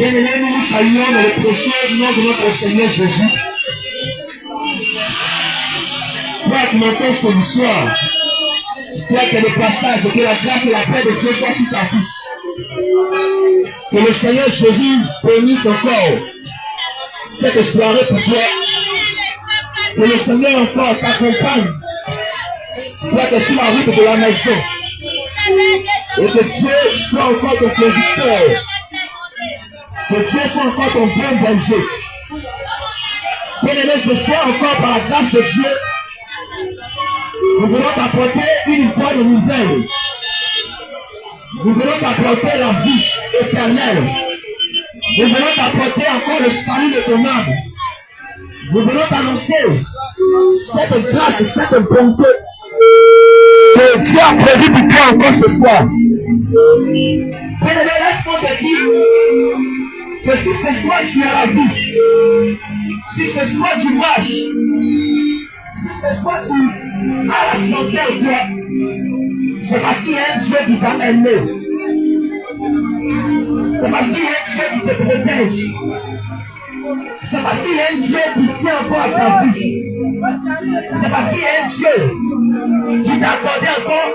Bien-aimés, nous nous saluons dans le précieux nom de notre Seigneur Jésus. Pour augmenter ce soir, pour que le passage, que la grâce et la paix de Dieu soient sur ta vie. Que le Seigneur Jésus bénisse encore cette soirée pour toi. Que le Seigneur encore t'accompagne pour être sur la route de la maison. Et que Dieu soit encore ton conducteur. Que Dieu soit encore ton bon berger. Bien-aimé, ce soir encore par la grâce de Dieu, nous voulons t'apporter une bonne nouvelle. Nous voulons t'apporter la vie éternelle. Nous voulons t'apporter encore le salut de ton âme. Nous voulons t'annoncer cette grâce, cette bonté que Dieu a prévu pour toi encore ce soir. Bien-aimé, laisse-moi te dire que si ce soir tu as la vie, si ce soir tu marches, si ce soir tu as la santé en toi, c'est parce qu'il y a un Dieu qui t'a aimé. C'est parce qu'il y a un Dieu qui te protège. C'est parce qu'il y a un Dieu qui tient encore à ta vie. C'est parce qu'il y a un Dieu qui t'a accordé encore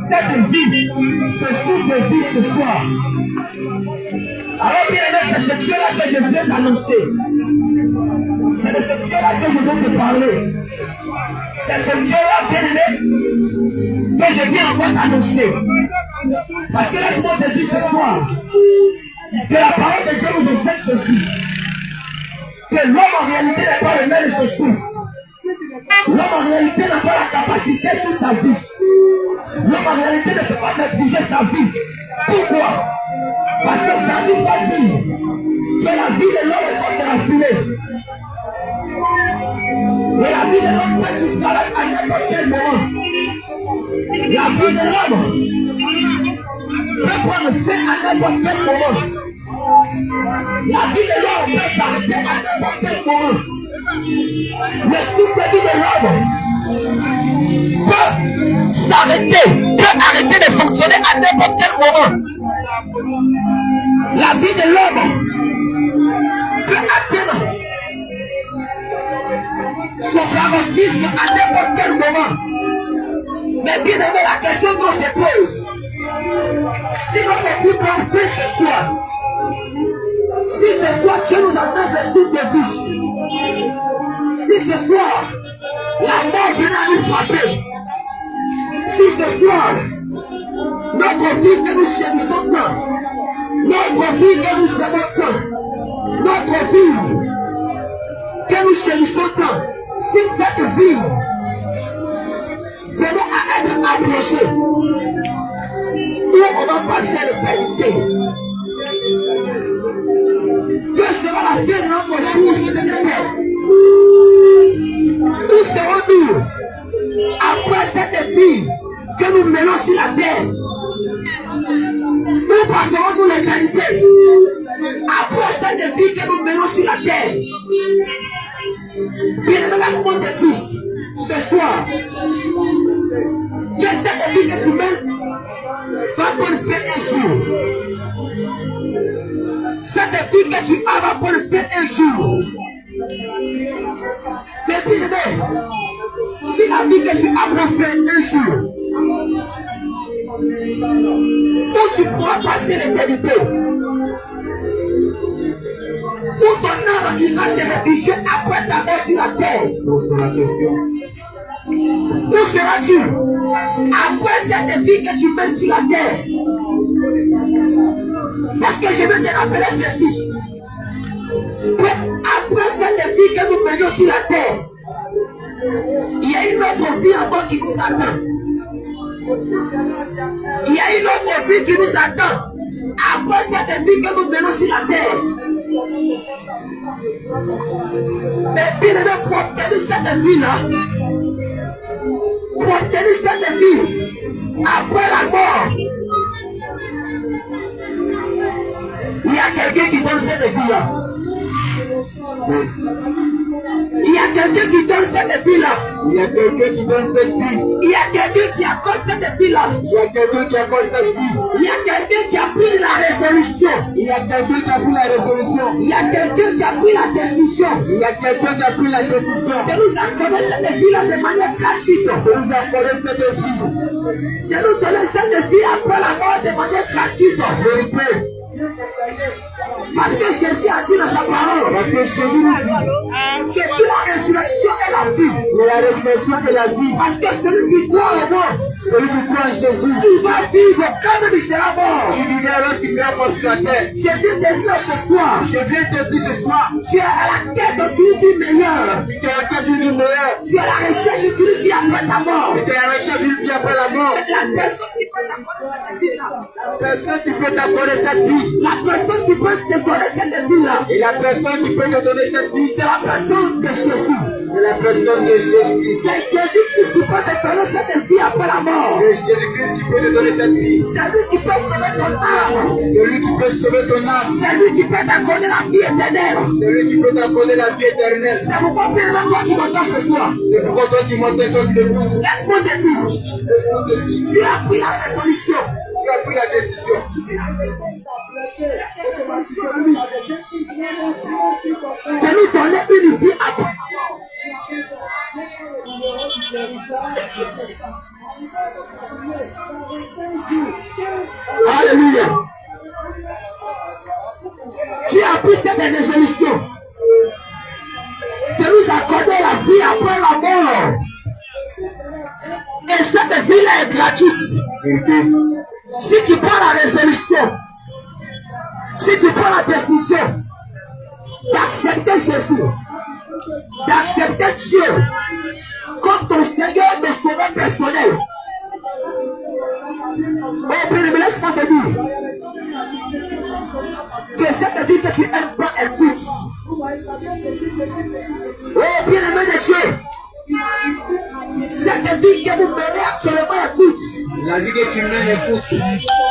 cette vie, ce souffle de vie ce soir. Alors bien aimé, c'est ce Dieu-là que je viens t'annoncer. C'est de ce Dieu-là que je viens te parler. C'est ce Dieu-là, bien aimé, que je viens encore t'annoncer. Parce que laisse-moi te dire ce soir que la parole de Dieu nous enseigne ceci. Que l'homme en réalité n'est pas le maître de son souffle. L'homme en réalité n'a pas la capacité sur sa vie. L'homme en réalité ne peut pas maîtriser sa vie. Pourquoi? Parce que David va dire que la vie de l'homme est comme de la fumée. Et la vie de l'homme peut disparaître à n'importe quel moment. La vie de l'homme peut prendre fin à n'importe quel moment. La vie de l'homme peut s'arrêter à n'importe quel moment. Le souffle de vie de l'homme peut s'arrêter, peut arrêter de fonctionner à n'importe quel moment. La vie de l'homme peut atteindre son paroxysme à n'importe quel moment. Mais bien aimé, la question qu'on se pose, si notre vie prend fin ce soir, si ce soir Dieu nous amène le souffle de vie, si ce soir la mort venait à nous frapper, si ce soir notre vie que nous chérissons tant, notre vie que nous aimons tant, notre vie que nous chérissons tant, si cette vie venait à être approchée, où on va passer l'éternité? Que sera la fin de notre jour sur cette terre? Où serons-nous après cette vie que nous menons sur la terre? Où passerons-nous l'éternité après cette vie que nous menons sur la terre? Bien aimé, laisse-moi te dire ce soir que cette vie que tu mènes va prendre fin un jour. Cette vie que tu as va prendre fin un jour. Mais bien aimé, si la vie que tu as prend fin un jour, où tu pourras passer l'éternité, où ton âme ira se réfugier après ta mort sur la terre? Où seras-tu après cette vie que tu mènes sur la terre? Parce que je vais te rappeler ceci. Après cette vie que nous menons sur la terre, il y a une autre vie encore qui nous attend. Il y a une autre vie qui nous attend. Après cette vie que nous menons sur la terre. Mais bien aimé, pour obtenir cette vie-là, pour obtenir cette vie, après la mort, il y a quelqu'un qui donne cette vie-là. Il y a quelqu'un qui donne cette vie-là. Il y a quelqu'un qui donne cette vie. Il y a quelqu'un qui accorde cette vie-là. Il y a quelqu'un qui accorde cette vie. Il y a quelqu'un qui a pris la résolution. Il y a a quelqu'un qui a pris la résolution. Il y a quelqu'un qui a pris la décision. Il y a quelqu'un qui a pris la décision. De nous accorder cette vie-là de manière gratuite. De nous accorder cette vie. De nous donner cette vie après la mort de manière gratuite. Vérité. Parce que Jésus a dit dans sa parole. Parce que Jésus nous dit. Jésus la résurrection et la vie. Et la résurrection et la vie. Parce que celui qui croit en moi. Celui qui croit en Jésus. Il va vivre quand même il sera mort. Il vivra lorsqu'il sera mort sur la terre. Je viens te dire ce soir. Je viens te dire ce soir. Tu es à la quête d'une vie meilleure. Tu es à la quête d'une vie meilleure. Tu es à la recherche d'une vie après ta mort. Tu es à la recherche d'une vie après la mort. La personne qui peut t'accorder cette vie-là. La personne qui peut t'accorder cette vie. La personne qui peut te donner cette vie-là. Et la personne qui peut te donner cette vie, c'est la personne de Jésus. C'est la personne de Jésus-Christ. C'est Jésus-Christ qui peut te donner cette vie après la mort. C'est Jésus-Christ qui peut te donner cette vie. C'est lui qui peut sauver ton âme. C'est lui qui peut sauver ton âme. C'est lui qui peut t'accorder la vie éternelle. C'est lui qui peut t'accorder la vie éternelle. C'est pourquoi bien toi qui m'entends ce soir. C'est pourquoi toi qui m'entends, toi qui m'écoutes. Laisse-moi te dire. Laisse-moi te dire. Tu as pris la résolution. Tu as pris la décision. De nous donner une vie après. Alléluia. Tu as pris cette résolution de nous accorder la vie après la mort. Et cette vie-là est gratuite. Si tu prends la résolution, si tu prends la décision d'accepter Jésus, d'accepter Dieu comme ton Seigneur et ton Sauveur personnel, oh bien-aimé, laisse-moi te dire que cette vie que tu aimes pas, elle coûte. Oh bien-aimé de Dieu, cette vie que vous menez actuellement, elle coûte. La vie que tu mènes, elle coûte.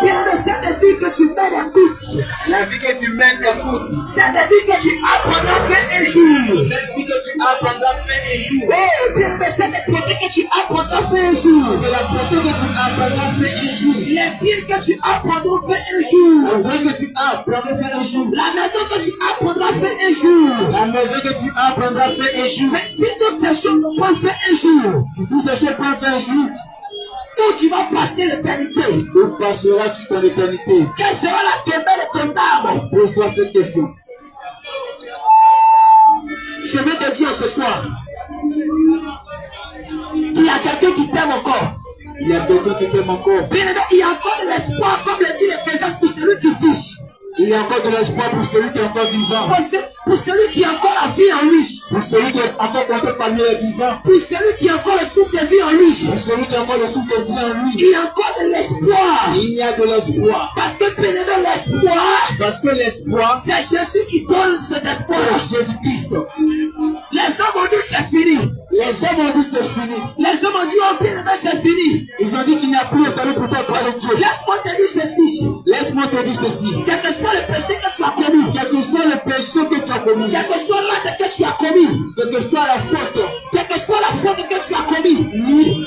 Bien-aimé, cette vie que tu mènes, elle coûte. La vie que tu mènes, elle coûte. Cette vie que tu apprendras à faire un jour. Cette vie que tu apprendras à faire un jour. Oh, bien-aimé, cette beauté que tu apprendras à faire un jour. C'est la beauté que tu apprendras à faire un jour. Les pieds que tu apprendras à faire un jour. Le bruit que tu apprendras à faire un jour. La maison que tu apprendras à faire un jour. La maison que tu apprendras à faire un jour. Mais si toutes ces choses ne peuvent faire un jour. Si toutes ces choses peuvent faire un jour. Où tu vas passer l'éternité? Où passeras-tu ton éternité? Quelle sera la demeure de ton âme? Pose-toi cette question. Je vais te dire ce soir qu'il y a quelqu'un qui t'aime encore. Il y a quelqu'un qui t'aime encore. Bien aimé, il y a encore de l'espoir, comme le dit l'Ecclésiaste, pour celui qui vit. Il y a encore de l'espoir pour celui qui est encore vivant. Pour celui qui a encore la vie en lui. Pour celui qui est encore compté parmi les vivants. Pour celui qui a encore le souffle de vie en lui. Pour celui qui a encore le souffle de vie en lui. Il y a encore de l'espoir. Il y a de l'espoir. Parce que bien aimé, l'espoir. Parce que l'espoir. C'est Jésus qui donne cet espoir. C'est Jésus-Christ. Les hommes ont dit c'est fini. Les hommes ont dit c'est fini. Les hommes ont dit oh bien aimé c'est fini. Ils ont dit qu'il n'y a plus de salut pour toi auprès de Dieu. Laisse-moi te dire ceci. Laisse-moi te dire ceci. Quel que soit le péché que tu as commis. Quel que soit le péché que tu as commis. Quel que soit l'acte que tu as commis. Quelle que soit la faute. Quelle que soit la faute que tu as commis.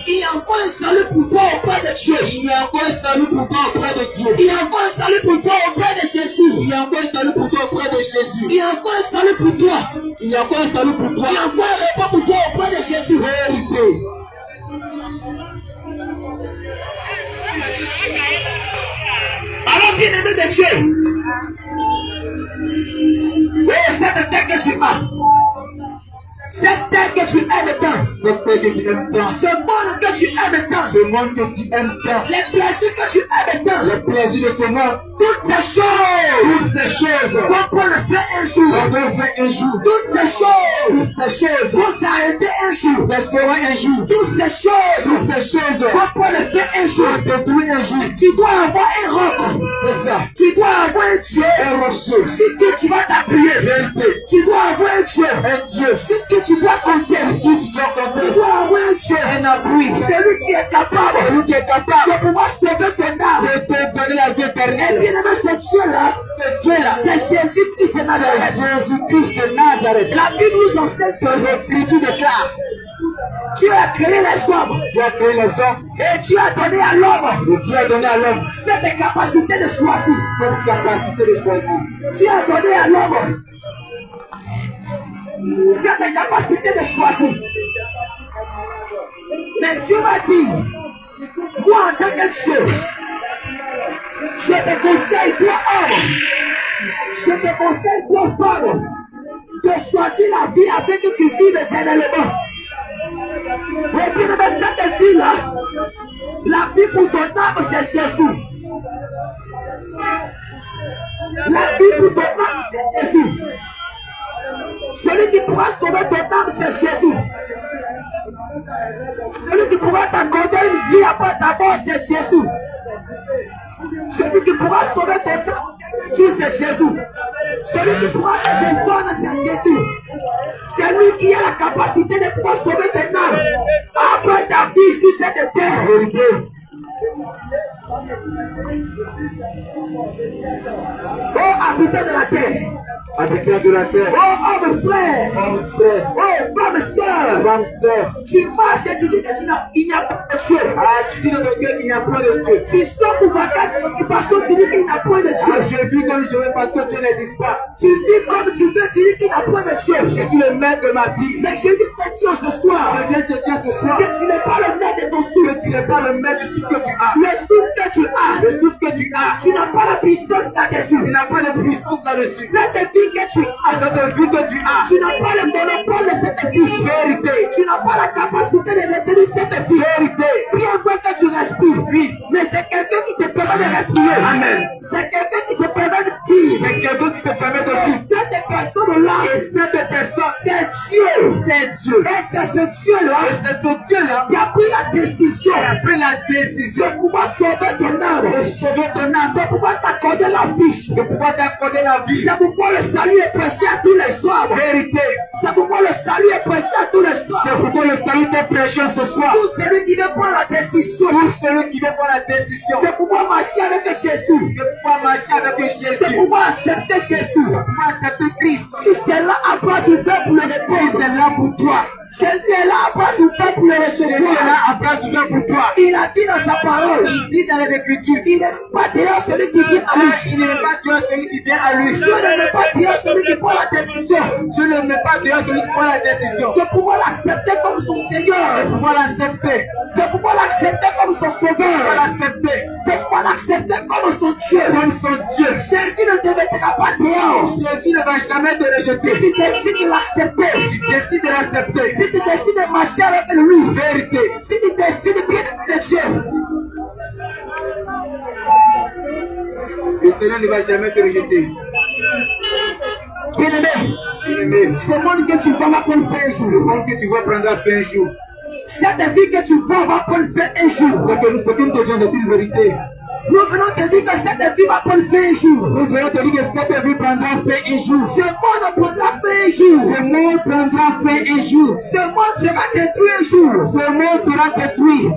Il y a encore un salut pour toi auprès de Dieu. Il y a encore un salut pour toi auprès de Dieu. Il y a encore un salut pour toi auprès de Jésus. Il y a encore un salut pour toi auprès de Jésus. Il y a encore un salut pour toi. Il y a encore un salut pour toi. Il y a encore un repas pour toi auprès de Jésus. Vérité. Alors bien aimé de Dieu. Oui, cette terre que tu as. Cette terre que tu aimes tant. Cette terre que tu aimes tant. Ce monde que tu aimes tant. Ce monde que tu aimes tant. Les plaisirs que tu aimes tant. Les plaisirs de ce monde. Toutes ces choses. Toutes ces choses. Qu'on peut le faire un jour. On peut le faire un jour. Toutes ces choses. Toutes ces choses. Vont s'arrêter un jour. Resteront un jour. Toutes ces choses. Toutes ces choses. Qu'on peut le faire un jour. Détruire un jour. Tu dois avoir un roc. C'est ça. Tu dois avoir un Dieu. Un rocher. Sur qui tu vas t'appuyer. Vérité. Tu dois avoir un Dieu. Un Dieu. Sur qui tu dois compter. Qui tu dois compter. Tu dois avoir un Dieu. Un appui. Celui qui est capable. Celui qui est capable. De pouvoir sauver ton âme. De te donner la vie éternelle. Et bien aimé, ce Dieu-là. Ce Dieu-là. C'est Jésus-Christ de Nazareth. Jésus-Christ de Nazareth. La Bible nous enseigne que l'Écriture déclare Dieu a créé les hommes. Dieu a créé les hommes. Et Dieu a donné à l'homme. Et Dieu a donné à l'homme Cette capacité de choisir. cette capacité de choisir. Dieu a donné à l'homme cette capacité de choisir. Mais Dieu m'a dit, moi en tant que Dieu, je te conseille, toi homme, je te conseille, toi femme, de choisir la vie afin que tu vives éternellement. Et puis, dans cette vie-là, la vie pour ton âme, c'est Jésus. La vie pour ton âme, c'est Jésus. Celui qui pourra sauver ton âme, c'est Jésus. Celui qui pourra t'accorder une vie après ta mort, c'est Jésus. Celui qui pourra sauver ton âme, c'est Jésus. Celui qui pourra te défendre, c'est Jésus. C'est lui qui a la capacité de pouvoir sauver ton âme après ta vie sur cette terre. Oh, habitant de la terre. Habitant de la terre. Oh, homme frère. Homme frère. Oh, femme sœur. Femme sœur. Tu marches et tu dis qu'il n'y a pas de Dieu. Ah, tu dis dans le cœur qu'il n'y a pas de Dieu. Tu sors pour vacances d'occupation, tu dis qu'il n'y a point de Dieu. Ah, je vis comme je veux parce que Dieu n'existe pas. Tu vis comme tu veux, tu dis qu'il n'y a point de Dieu. Je suis le maître de ma vie. Mais je viens te dire ce soir Je viens te dire ce soir que tu n'es pas le maître de ton souffle. que tu n'es pas le maître du souffle que tu as. Le souffle que tu as, Le souffle que tu as, tu n'as pas la puissance là-dessus. tu n'as pas de puissance là-dessus. Cette vie que tu as, Cette vie que tu as, tu n'as pas le monopole de cette vie. vérité, Tu n'as pas la capacité de retenir cette vie. vérité, Bien vrai que tu respires, oui, mais c'est quelqu'un qui te permet de respirer. amen. C'est quelqu'un qui te permet de vivre. C'est quelqu'un qui te permet de Et vivre. cette personne-là, Et cette personne, c'est Dieu. c'est Dieu. Et c'est ce Dieu-là Et c'est ce Dieu-là qui a pris la décision qui a pris la décision de pouvoir sauver ton âme, de sauver ton âme, de pouvoir t'accorder la fiche. de pouvoir t'accorder la vie. C'est pourquoi le salut est prêché à tous les soirs. Vérité, C'est pourquoi le salut est prêché à tous les c'est soirs. pourquoi le salut t'est prêché ce soir. Tout celui qui veut prendre la décision Tout celui qui veut prendre la décision de pouvoir marcher avec Jésus, de pouvoir marcher avec de Jésus, pouvoir accepter Jésus, de pouvoir accepter Christ, qui c'est là à part du peuple pour le répondre. c'est là pour toi. Jésus est là à part du peuple pour le Jésus est recevoir. là à place du pour toi. Il a dit dans sa parole, Il dit dans les Écritures, il n'est pas dehors celui qui vient à lui. il ne met pas dehors celui qui vient à lui. Dieu ne met pas dehors celui qui prend la décision Dieu ne met pas dehors celui qui prend la décision de pouvoir l'accepter comme son de Seigneur, pouvoir l'accepter, de pouvoir l'accepter comme son de pouvoir Sauveur, l'accepter de pouvoir l'accepter comme son Dieu. comme son Dieu. Jésus ne te mettra pas dehors. Jésus ne va jamais te Si rejeter. tu décides de l'accepter, Tu décides de l'accepter. si tu décides de marcher avec lui, Vérité. si tu décides bien de Dieu, Le Seigneur ne va jamais te rejeter. bien-aimé, Bien-aimé, ce monde que tu vas prendre fin un le jour. monde que tu vas prendre fin un jour. Cette vie que tu vas prendre fin un jour. Ce que nous te disons, c'est une vérité. Nous venons te dire que cette vie va prendre fin un jour. Nous venons te dire que cette vie prendra fin un jour. Ce monde prendra fin un jour. Ce monde prendra fin un jour. Ce monde sera détruit un jour. Ce monde sera détruit.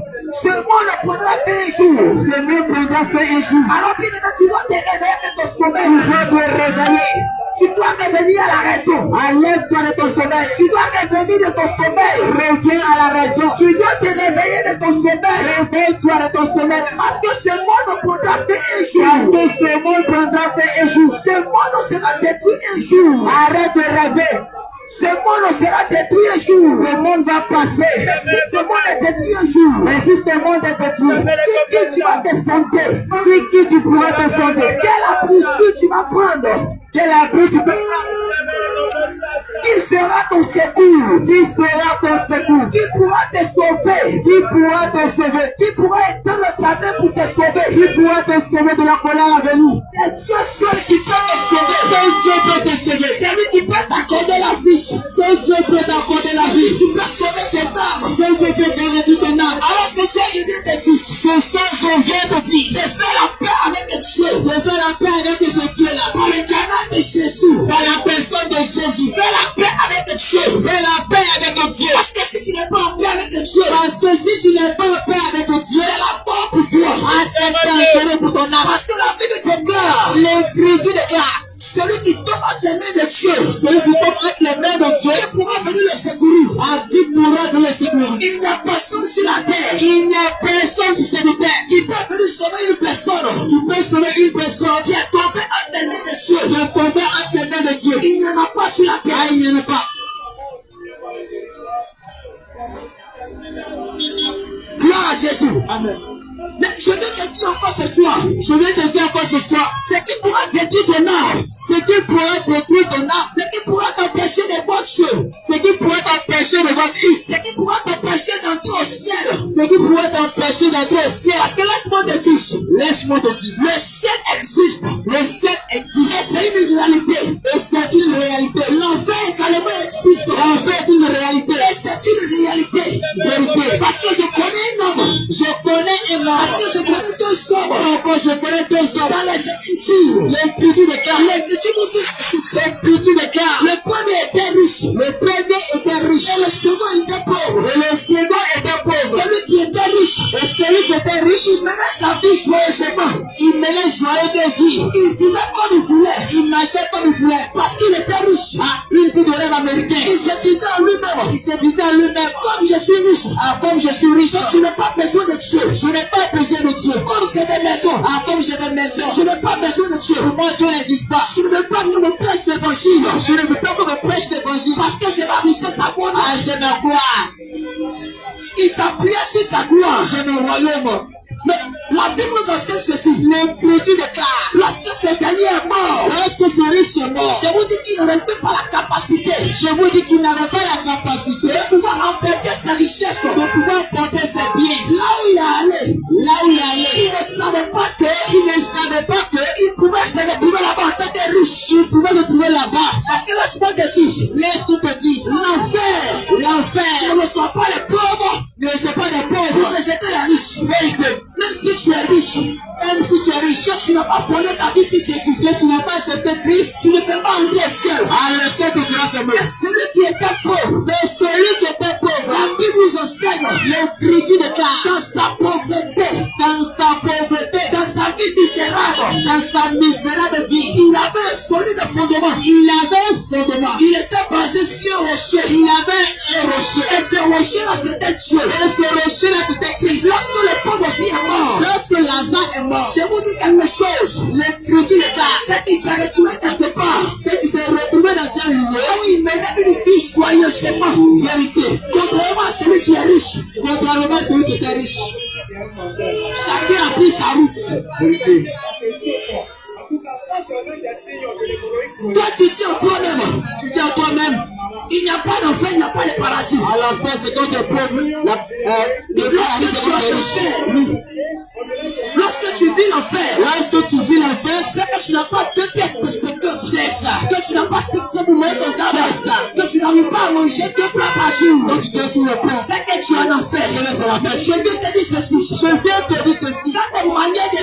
Ce monde prendra fin un jour. Ce monde prendra fin un jour. Alors que tu dois te réveiller de ton sommeil. Tu dois te réveiller. Tu dois revenir à la raison. Enlève-toi de ton sommeil. Tu dois revenir de ton sommeil. Reviens à la raison. Tu dois te réveiller de ton sommeil. Réveille-toi de ton sommeil. Parce que ce monde prendra fin un Parce jour. que ce monde prendra fin un jour. Ce monde sera détruit un jour. Arrête de rêver. Ce monde sera détruit un jour. Ce monde va passer. Mais si ce monde est détruit un jour, Mais si ce monde est détruit, c'est qui tu vas te fonder? c'est qui tu pourras te fonder? Quelle appréciation tu vas prendre? Quel abri tu peux Qui sera ton secours? Qui sera ton secours? Qui pourra te sauver? Qui pourra te sauver? Qui pourra étendre sa main pour te sauver? Qui pourra te sauver de la colère à venir? C'est Dieu seul qui peut te sauver. Seul Dieu peut te sauver. C'est lui qui peut t'accorder la fiche. Seul Dieu peut t'accorder la vie. Tu peux sauver ton âme. Seul Dieu peut garantir ton âme. Alors c'est ça que je viens te dire. Ce soir, je viens te dire De faire la paix avec Dieu. de faire la paix avec ce Dieu-là. Par le canal de Jésus. Par la personne de Jésus. Fais la paix avec Dieu. Fais la paix avec Dieu. Parce que si tu n'es pas en paix avec Dieu, Parce que si tu n'es pas en paix avec Dieu, c'est la mort pour toi. c'est dangereux pour ton âme. Parce que la vie de déclare, L'Écriture déclare, celui qui tombe entre les mains de Dieu, celui qui tombe entre les mains de Dieu qui pourra venir le secourir. À qui pourra venir le secourir. Il n'y a personne sur la terre. Il n'y a personne sur cette terre qui peut venir sauver une personne. Qui peut sauver une personne qui est tombée entre les mains de Dieu. Qui est tombée entre les mains de Dieu. Il n'y en a pas sur la terre. Ah, il n'y en a pas. Gloire à Jésus. Amen. Mais je vais te dire encore ce soir. Je vais te dire encore ce soir. Ce qui pourra détruire ton âme. Ce qui pourra détruire ton âme. Ce qui pourra t'empêcher de voir Dieu. Ce qui pourra t'empêcher de voir Christ. Ce qui pourra t'empêcher d'entrer au ciel. Ce qui pourra t'empêcher d'entrer au ciel. Parce que laisse-moi te dire. Laisse-moi te dire. Le ciel existe. Le ciel existe. Et c'est une réalité. Et c'est une réalité. L'enfer également existe. L'enfer est une réalité. Et c'est une réalité. Vérité. Parce que je connais un homme. Je connais un homme. Parce que je connais deux hommes. Encore je connais deux hommes. Dans les Écritures. L'Écriture déclare. L'Écriture nous dit ceci. L'Écriture déclare. Le premier était riche. Le premier était riche. Et le second était pauvre. Et le second était pauvre. Celui qui était riche. Et celui qui était riche. Il menait sa vie joyeusement. Il menait joyeuse de vie. Il vivait comme il voulait. Il marchait comme il voulait. Parce qu'il était riche. Ah, une vie de rêve américain. Il se disait en lui-même. Il se disait en lui-même. Comme je suis riche. Ah, comme je suis riche. Donc, je n'ai pas besoin de Dieu. Je n'ai pas besoin de Dieu. Comme j'ai des maisons. Ah, comme j'ai des maisons. Je n'ai pas besoin de Dieu. Pour moi, Dieu n'existe pas. Je ne veux pas que me prêche l'évangile. Je ne veux pas que me prêche l'évangile. Parce que j'ai ma richesse à moi. Ah, j'ai ma gloire. Il s'appuyait sur sa gloire. J'ai mon royaume. Mais la Bible nous enseigne ceci. L'Écriture déclare. Lorsque ce dernier est mort. Lorsque ce riche est mort. Je vous dis qu'il n'avait même pas la capacité. Je vous dis qu'il n'avait pas la capacité. De pouvoir emporter sa richesse. De pouvoir emporter ses biens. Là où il est allé. Là où il est allé. Il ne savait pas que. Il ne savait pas que. Il pouvait se retrouver là-bas en tant que riche. Il pouvait se retrouver là-bas. Parce que laisse-moi te dire. Laisse-moi te dire. L'enfer. L'enfer. Ne reçoit pas les pauvres. Ne reçoit pas les pauvres. Pour rejeter la riche. Vérité. Même si tu es riche, même si tu es riche, que tu n'as pas fondé ta vie sur Jésus, que tu n'as pas accepté Christ, tu ne peux pas entrer au ciel. Ah, le ciel te sera fermé. Mais celui qui était pauvre, la Bible nous enseigne, l'Écriture déclare, dans sa pauvreté, dans sa vie misérable, dans sa misérable vie, il avait un solide fondement. Il avait un fondement. Il était basé sur un rocher. Il avait un rocher. Et ce rocher-là, c'était Dieu. Et ce rocher-là, c'était Christ. Lorsque le pauvre aussi est mort, lorsque Lazare est mort, je vous dis quelque chose. L'Écriture déclare, c'est qu'il s'est retrouvé quelque part. C'est qu'il s'est retrouvé dans un lieu où il menait une vie joyeusement. Vérité. Contrairement à celui qui est riche. Contrairement à celui qui était riche. Chacun a pris sa route. Vérité. Toi, tu dis en toi-même. Tu dis en toi-même. Il n'y a pas d'enfer, il n'y a pas de paradis. À l'enfer, c'est quand tu es pauvre. Lorsque tu vis l'enfer, c'est que tu n'as pas 2 pièces de séquence. C'est ça. Que tu n'as pas 6 pour manger ton table. C'est ça. Que tu n'arrives pas à manger 2 plats par jour. Quand tu te sur le pain. C'est que tu es en enfer. Je viens te dire ceci. Cette manière de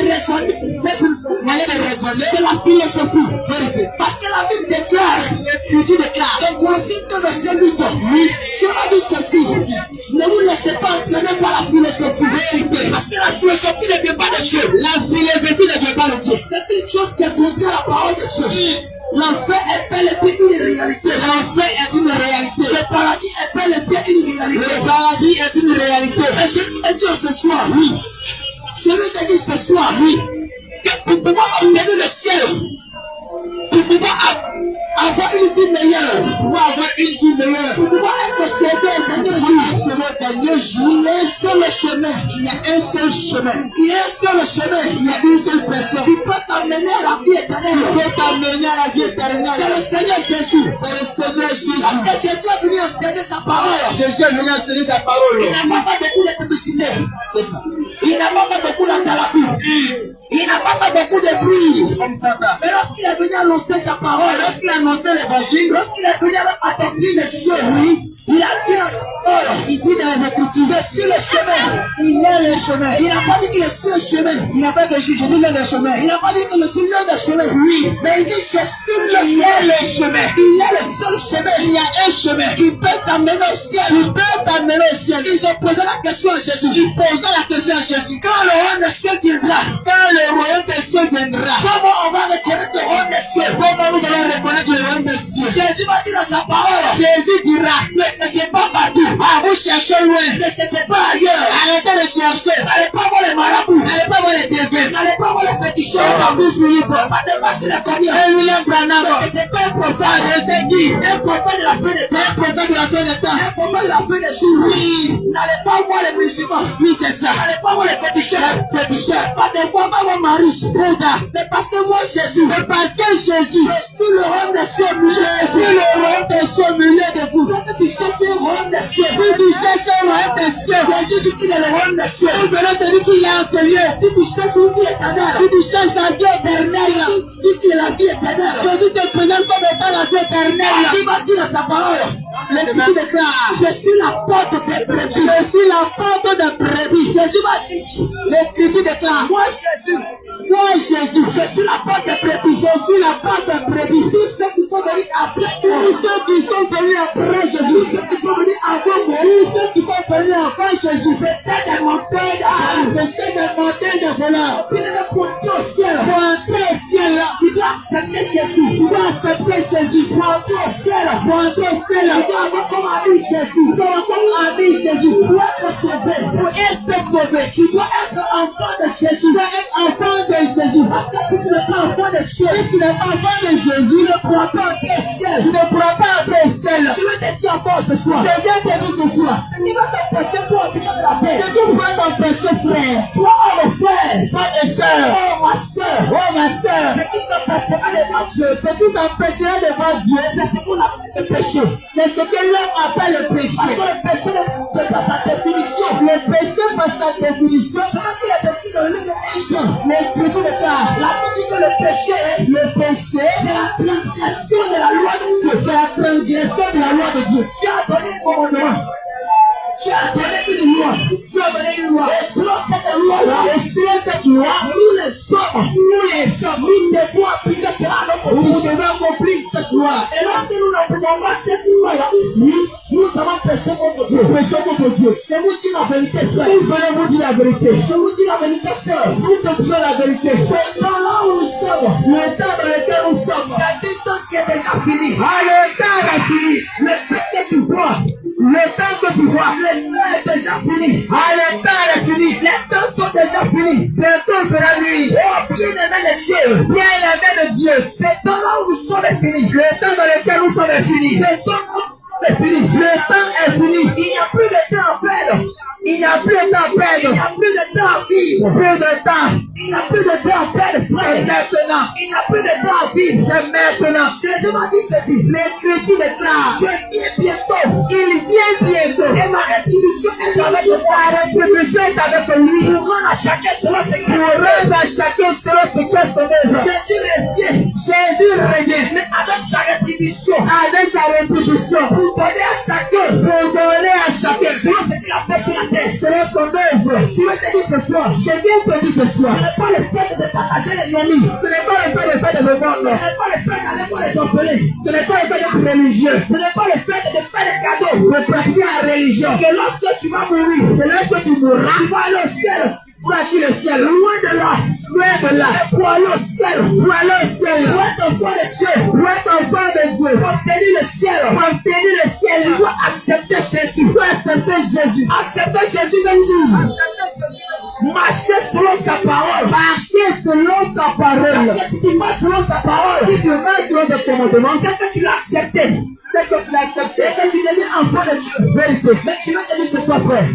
raisonner. C'est la philosophie. Vérité. Parce que la Bible déclare. L'Écriture déclare. Et Colossiens 2 verset 8. Oui. Je vais dire ceci. Ne vous laissez pas entraîner par la philosophie. Vérité. Parce que la philosophie ne vient pas de Dieu. La philosophie ne vient pas de Dieu. C'est une chose qui est contraire à la parole de Dieu. L'enfer est bel et bien une réalité. L'enfer est une réalité. Le paradis est bel et bien une réalité. Le paradis est une réalité. Et je vais te dire ce soir. Oui. Je vais te dire ce soir. Oui. Que pour pouvoir obtenir le ciel, pour pouvoir avoir une vie meilleure, pour pouvoir être sauvé au dernier jour, il y a un seul chemin. Il y a un seul chemin. Il y a une seule personne qui peut t'amener à la vie éternelle. C'est le Seigneur Jésus. Parce que Jésus est venu enseigner sa parole. Il n'a pas fait beaucoup de publicité. C'est ça. Il n'a pas fait beaucoup d'antalatou. Il n'a pas fait beaucoup de bruit. Mais lorsqu'il est venu annoncer sa parole, lorsqu'il a annoncé l'évangile, lorsqu'il est venu accomplir le Dieu, oui, il a dit dans sa parole, il dit dans les Écritures, je suis le chemin. Il est le chemin. Il n'a pas dit qu'il est sur le chemin. Il n'a pas dit que je suis le chemin. Il n'a pas dit que je suis le chemin. Oui. Mais il dit je suis le chemin. Il est le seul chemin. Il y a un chemin qui peut t'amener au ciel. Ils ont posé la question à Jésus. Quand le royaume des cieux viendra. Comment on va reconnaître le royaume des cieux? Comment nous allons reconnaître le royaume des cieux? Jésus va dire dans sa parole. Jésus dira, ne cherchez pas partout. Ah, vous cherchez loin. Ne cherchez pas ailleurs. Arrêtez de chercher. N'allez pas voir les marabouts. N'allez pas voir les dévins. N'allez pas voir les féticheurs. Pas de passer la carrière. William Branham. Ne cherchez pas un prophète. Je sais qui. Un prophète de la fin des temps. Un prophète de la fin des temps. Un prophète de la fin des jours. Oui. N'allez pas voir les musulmans. Oui, c'est ça. N'allez pas voir les féticheurs. Pas de voir pas voir Marie. Mais parce que moi, Jésus. Mais parce que Jésus. Je suis le roi des cieux. Je suis le roi des cieux au milieu de vous. Que tu cherches un roi des cieux. Si tu cherches un roi des cieux. Jésus dit qu'il est le roi des cieux. Il venait te dire qu'il est en ce lieu. Si tu cherches une vie éternelle. Si tu cherches la vie éternelle. Dis qu'il est la vie éternelle. Jésus te présente comme étant la vie éternelle. Il va dire dans sa parole. L'Écriture déclare, je suis la porte des brebis. Je suis la porte des brebis. Jésus va dire, l'Écriture déclare, moi Jésus, je suis la porte des brebis. Je suis la porte des brebis. Tous ceux qui sont venus après toi, tous ceux qui sont venus après Jésus, tous ceux qui sont venus avant moi, tous ceux qui sont venus avant Jésus, c'était des montagnes d'armes, c'était des montagnes de voleurs. Puis il est monté au ciel. Pour entrer au ciel, tu dois accepter Jésus. Tu dois accepter Jésus. Pour entrer au ciel, pour entrer au ciel, tu dois avoir comme ami Jésus. Tu dois avoir comme ami Jésus. Pour être sauvé, pour être sauvé, tu dois être enfant de Jésus. Tu dois être enfant de Jésus. Parce que si tu n'es pas enfant de Dieu, si tu n'es pas enfant de Jésus, tu ne pourras pas entrer au ciel. Tu ne pourras pas entrer au ciel. Je vais te dire encore ce soir. Je viens te dire ce soir. Ce qui va t'empêcher toi au milieu de la terre. C'est tout pourra t'empêcher, frère. Toi, oh mon frère, frère et soeur. Oh ma soeur, oh ma soeur. Ce qui t'empêchera devant Dieu, ce qui t'empêchera devant Dieu, c'est ce qu'on appelle le péché. C'est ce que l'homme appelle le péché. Parce que le péché n'est pas sa définition. Le péché par sa définition, c'est ce qu'il a défini dans le livre de Jean. L'Écriture déclare, la Bible dit que le péché, c'est la transgression de la loi de Dieu. C'est la transgression de la loi de Dieu. Tu as donné un commandement. Tu as donné une loi. Tu as donné une loi. Et selon cette loi, nous les hommes, nous devons appliquer cela à notre vie. Nous devons accomplir cette loi. Et lorsque nous n'appliquons pas cette loi, nous avons péché contre Dieu. Péché contre Dieu. Je vous dis la vérité, frère. Je vous dis la vérité. Je vous dis la vérité, sœur. Nous te disons la vérité. C'est dans là où nous sommes. Le temps dans lequel nous sommes. C'est un temps qui est déjà fini. Ah, le temps est fini. Le temps que tu vois. Le temps que tu vois, le temps est déjà fini. Ah, le temps est fini. Les temps sont déjà finis. Bientôt sera nuit. Oh, bien-aimé de Dieu. Bien-aimé de Dieu. C'est dans là où nous sommes fini. Le temps dans lequel nous sommes fini. Le temps est fini. Le temps est fini. Il n'y a plus de temps à perdre. Il n'y a plus de temps à perdre. Il n'y a plus de temps à vivre. Plus de temps. Il n'y a plus de temps à perdre, frère. Maintenant. Il n'y a plus de temps à vivre. C'est maintenant. Jésus m'a dit ceci. L'Écriture déclare. Je viens bientôt. Il vient bientôt. Et ma rétribution est avec lui. Sa rétribution est avec lui. Pour rendre à chacun selon ce qu'il est. Pour rendre à chacun selon ce qu'il est son œuvre. Jésus revient. Jésus revient. Mais avec sa rétribution. Avec sa rétribution. Pour donner à chacun. Pour donner à chacun. Selon ce qu'il a fait sur la terre. Selon son œuvre. Je vais te dire ce soir. Je viens te dire ce soir. Ce n'est pas le fait de partager les nomis. Ce n'est pas le fait de me vendre. Ce n'est pas le fait d'aller voir les orphelins. Ce n'est pas le fait d'être religieux. Ce n'est pas le fait de faire des cadeaux. De pratiquer la religion. Que lorsque tu vas mourir. Que lorsque tu mourras. Tu vas aller au ciel. Pour acquis le ciel. Loin de là. Loin de là. Et pour aller au ciel. Pour aller au ciel. Pour être enfant de Dieu. Pour être enfant de Dieu. Pour obtenir le ciel. Pour obtenir le ciel. Tu dois accepter Jésus. Tu dois accepter Jésus. Accepter Jésus veut dire. Marcher selon sa parole. Marcher selon sa parole. Parce que si tu marches selon sa parole. Si tu marches selon tes commandements. C'est que tu l'as accepté. C'est que tu l'as accepté. Et que tu deviens enfant de Dieu. Vérité. Mais tu vas te dire ce soir, frère.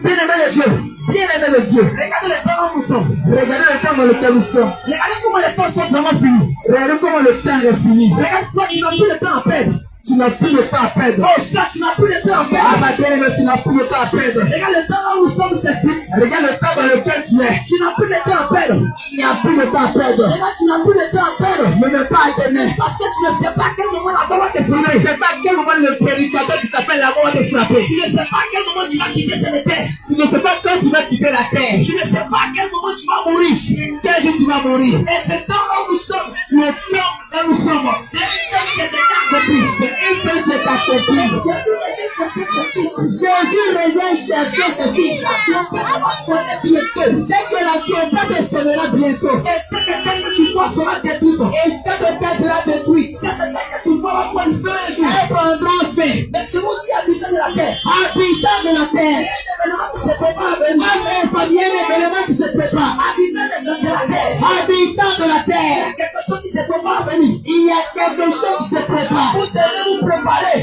Bien-aimé de Dieu, bien-aimé de Dieu, regardez le temps où nous sommes. Regardez le temps dans lequel nous sommes. Regardez comment les temps sont vraiment finis. Regardez comment le temps est fini. Regarde, toi, tu n'as plus le temps à perdre. Tu n'as plus le temps à perdre. Oh, ça, tu n'as plus le temps à perdre. Ah, ma bien-aimée, tu n'as plus le temps à perdre. Regarde le temps où nous sommes, c'est fini. Regarde le temps dans lequel tu es. Tu n'as plus le temps à perdre. Il n'y a plus le temps à perdre. Regarde, tu n'as plus le temps à perdre. Ne me pas à t'aimer. Parce que tu ne sais pas à quel moment la mort va te frapper. Tu ne sais pas à quel moment le prédicateur qui s'appelle la mort va te frapper. Tu ne sais pas à quel moment tu vas quitter cette terre. Tu ne sais pas quand tu vas quitter la terre. Tu ne sais pas à quel moment tu vas mourir. Quel jour tu vas mourir. Et c'est temps où nous sommes. Le temps où nous sommes. C'est un temps qui est déjà accompli. C'est un temps qui est accompli. Jésus revient chercher ses fils. La trompette va sonner bientôt. C'est que la trompette sonnera bientôt. Et cette terre que tu vois sera détruite. Et cette terre sera détruite. Je vous dis habitants de la terre. Habitants de la terre. Il y a un événement qui se prépare. Il y a un événement qui se prépare. Habitants de la terre. Habitants de la terre. Il y a quelque chose qui se prépare. Il y a quelque chose qui se prépare. Vous devez vous préparer.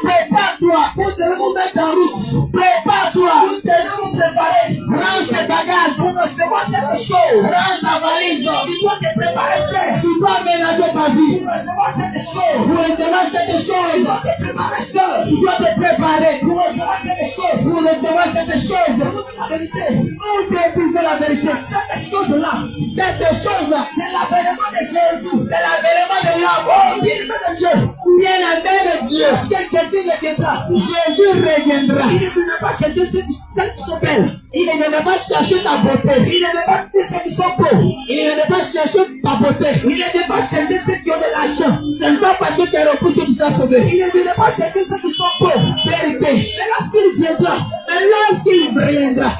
Prépare-toi. Vous devez vous mettre en route. Prépare-toi. Vous devez vous préparer. Range tes bagages pour recevoir cette chose. Range ta valise. Tu dois te préparer, frère. Tu dois ménager ta vie. Pour recevoir cette chose. Pour recevoir cette chose. Tu dois te préparer seul. Tu dois te préparer. Pour recevoir cette chose. Pour recevoir cette chose. Je vous dis la vérité. Vous devez dire la vérité. Cette chose-là. Cette chose-là. C'est l'avènement de Jésus. C'est l'avènement de l'homme. Oh, bien-aimé de Dieu. Bien-aimé de Dieu. Parce que Jésus reviendra. Jésus reviendra. Il ne viendra pas chercher ceux qui sont belles. Il ne viendra pas chercher ta beauté. Il ne viendra pas chercher ceux qui sont beaux. Il ne viendra pas chercher ta beauté. Il ne viendra pas chercher ceux qui ont de l'argent. Ce n'est pas parce que tu es repoussé que tu seras sauvé. Il ne viendra pas chercher ceux qui sont beaux. Vérité. Mais lorsqu'il viendra,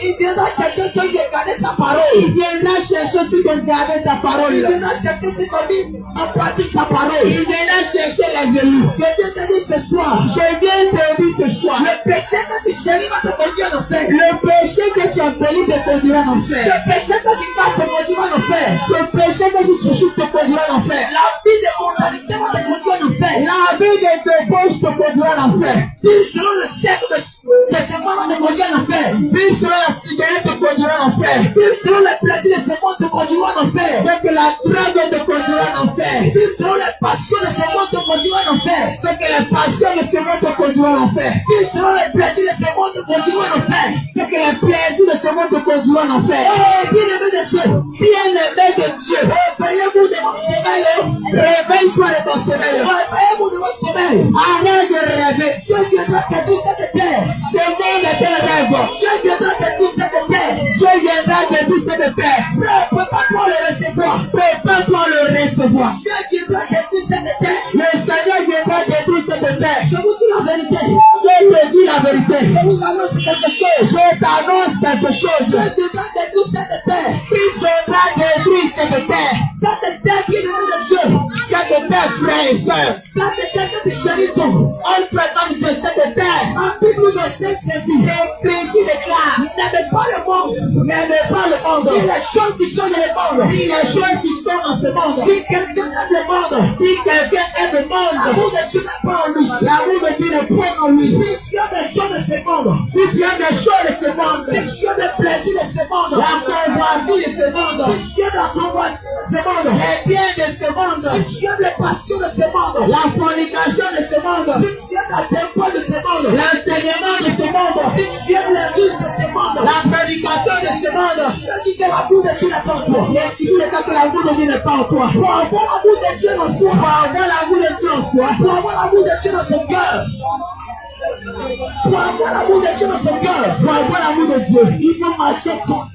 il viendra chercher ceux qui ont gardé sa parole. Il viendra chercher ceux qui ont gardé sa parole. Il viendra chercher ceux qui ont mis en pratique sa parole. Il viendra chercher les élus. Je viens te dire ce soir. Je viens te dire ce soir. Le péché que tu chéris va te conduire en enfer. Le péché que tu embellis te conduira en enfer. Le péché que tu caches te conduira en enfer. Ce péché que tu chuchotes te conduira en enfer. La vie de mondalité va te conduire en enfer. La vie de débauche te conduira en enfer. Vivre selon le cercle de ce monde va te conduire en enfer. Vivre selon la cigarette te conduira en enfer. Vivre selon les plaisirs de ce monde te conduira en enfer. C'est que la drogue te conduira en enfer. Vivre selon les passions de ce monde te conduira en enfer. C'est que les passions de ce monde te conduira en enfer. Vivre selon les plaisirs de ce monde te conduira en enfer. C'est que les plaisirs de ce monde te conduira en enfer. Oh, bien-aimé de Dieu. Bien-aimé de Dieu. Réveillez-vous de votre sommeil. Réveille-toi de ton sommeil. Réveillez-vous de votre sommeil. Arrête de rêver. Dieu viendra te dire cette terre. Ce monde est un rêve. Dieu viendra te dire cette terre. Dieu viendra te dire cette terre. Prépare-toi le recevoir. Prépare-toi le recevoir. Dieu viendra te dire cette terre. Le Seigneur viendra te dire cette terre. Je vous dis la vérité. Je te dis la vérité. Je vous annonce quelque chose. Je t'annonce quelque chose. Dieu viendra détruire cette terre. Il viendra détruire cette terre. Cette terre qui est de Dieu. Cette terre, frères et sœurs. Cette terre que tu chéris donc. On prétend sur cette terre. En Bible nous enseigne ceci. L'Écriture déclare. N'aimez pas le monde. N'aimez pas le monde. Et les choses qui sont dans le monde. Et les choses qui sont dans ce monde. Si quelqu'un aime le monde. Si quelqu'un aime le monde. L'amour de Dieu n'est pas en lui. L'amour de Dieu n'est point en lui. Si tu as des choses de ce monde. Si tu as des choses de ce monde. Si tu as des plaisirs de ce monde. La convoitise de ce monde. Si tu as la convoitise de ce monde. Les biens de ce monde. Si tu as les passions de ce monde. La fornication de ce monde. Si tu as la tempo de ce monde. L'enseignement de ce monde. Si tu as l'église de ce monde. La prédication de ce monde. Si tu dis que l'amour de Dieu n'est pas en toi. Et si tu dis que l'amour de Dieu n'est pas en toi. Pour avoir l'amour de Dieu en soi. Pour avoir l'amour de Dieu en soi. Pour avoir l'amour de Dieu dans son cœur. Pour avoir l'amour de Dieu dans son cœur. Pour avoir l'amour de Dieu. Il faut marcher comme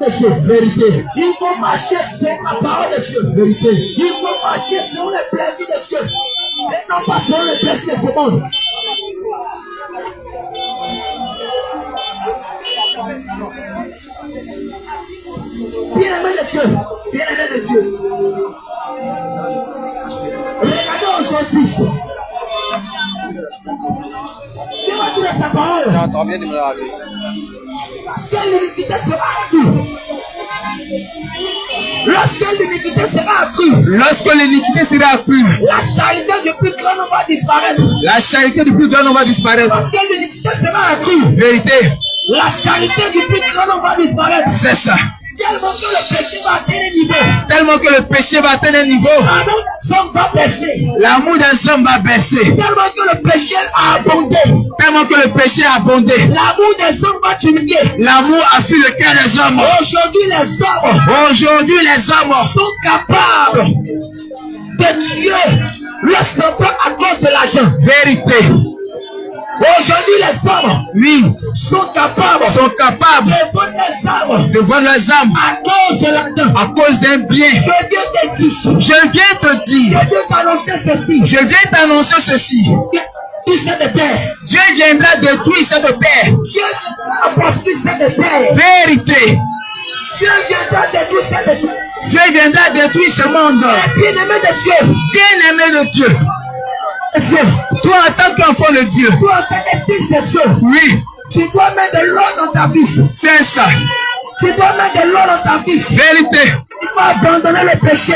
de Dieu, vérité. Il faut marcher selon la parole de Dieu, vérité. Il faut marcher selon les plaisirs de Dieu, et non pas selon les plaisirs de ce monde. Bien-aimé de Dieu, bien-aimé de Dieu. Regardez aujourd'hui. C'est moi qui laisse sa parole. J'entends bien de me laver. Lorsque l'iniquité sera accrue. Lorsque l'iniquité sera accrue. Lorsque l'iniquité sera accrue. La charité du plus grand nombre va disparaître. La charité du plus grand nombre va disparaître. Lorsque l'iniquité sera accrue. Vérité. La charité du plus grand nombre va disparaître. C'est ça. Tellement que le péché va atteindre un niveau. Tellement que le péché va atteindre un niveau. L'amour des hommes va baisser. L'amour des hommes va baisser. Tellement que le péché a abondé. Tellement que le péché a abondé. L'amour des hommes va diminuer. L'amour a fui le cœur des hommes. Aujourd'hui les hommes sont capables de tuer le serpent à cause de l'argent. Vérité. Aujourd'hui les hommes, oui, sont capables de vendre leurs âmes à cause de l'argent, à cause d'un bien. Je viens te dire, je viens t'annoncer ceci. Dieu viendra détruire cette terre. Dieu viendra construire cette terre. Vérité. Dieu viendra détruire cette terre. Dieu viendra détruire ce monde. Bien-aimé de Dieu. Bien-aimé de Dieu. Toi, en tant qu'enfant de Dieu. Toi, en tant que fils de Dieu. Oui. Tu dois mettre de l'eau dans ta vie. C'est ça. Tu dois mettre de l'eau dans ta vie. Vérité. Tu dois abandonner le péché.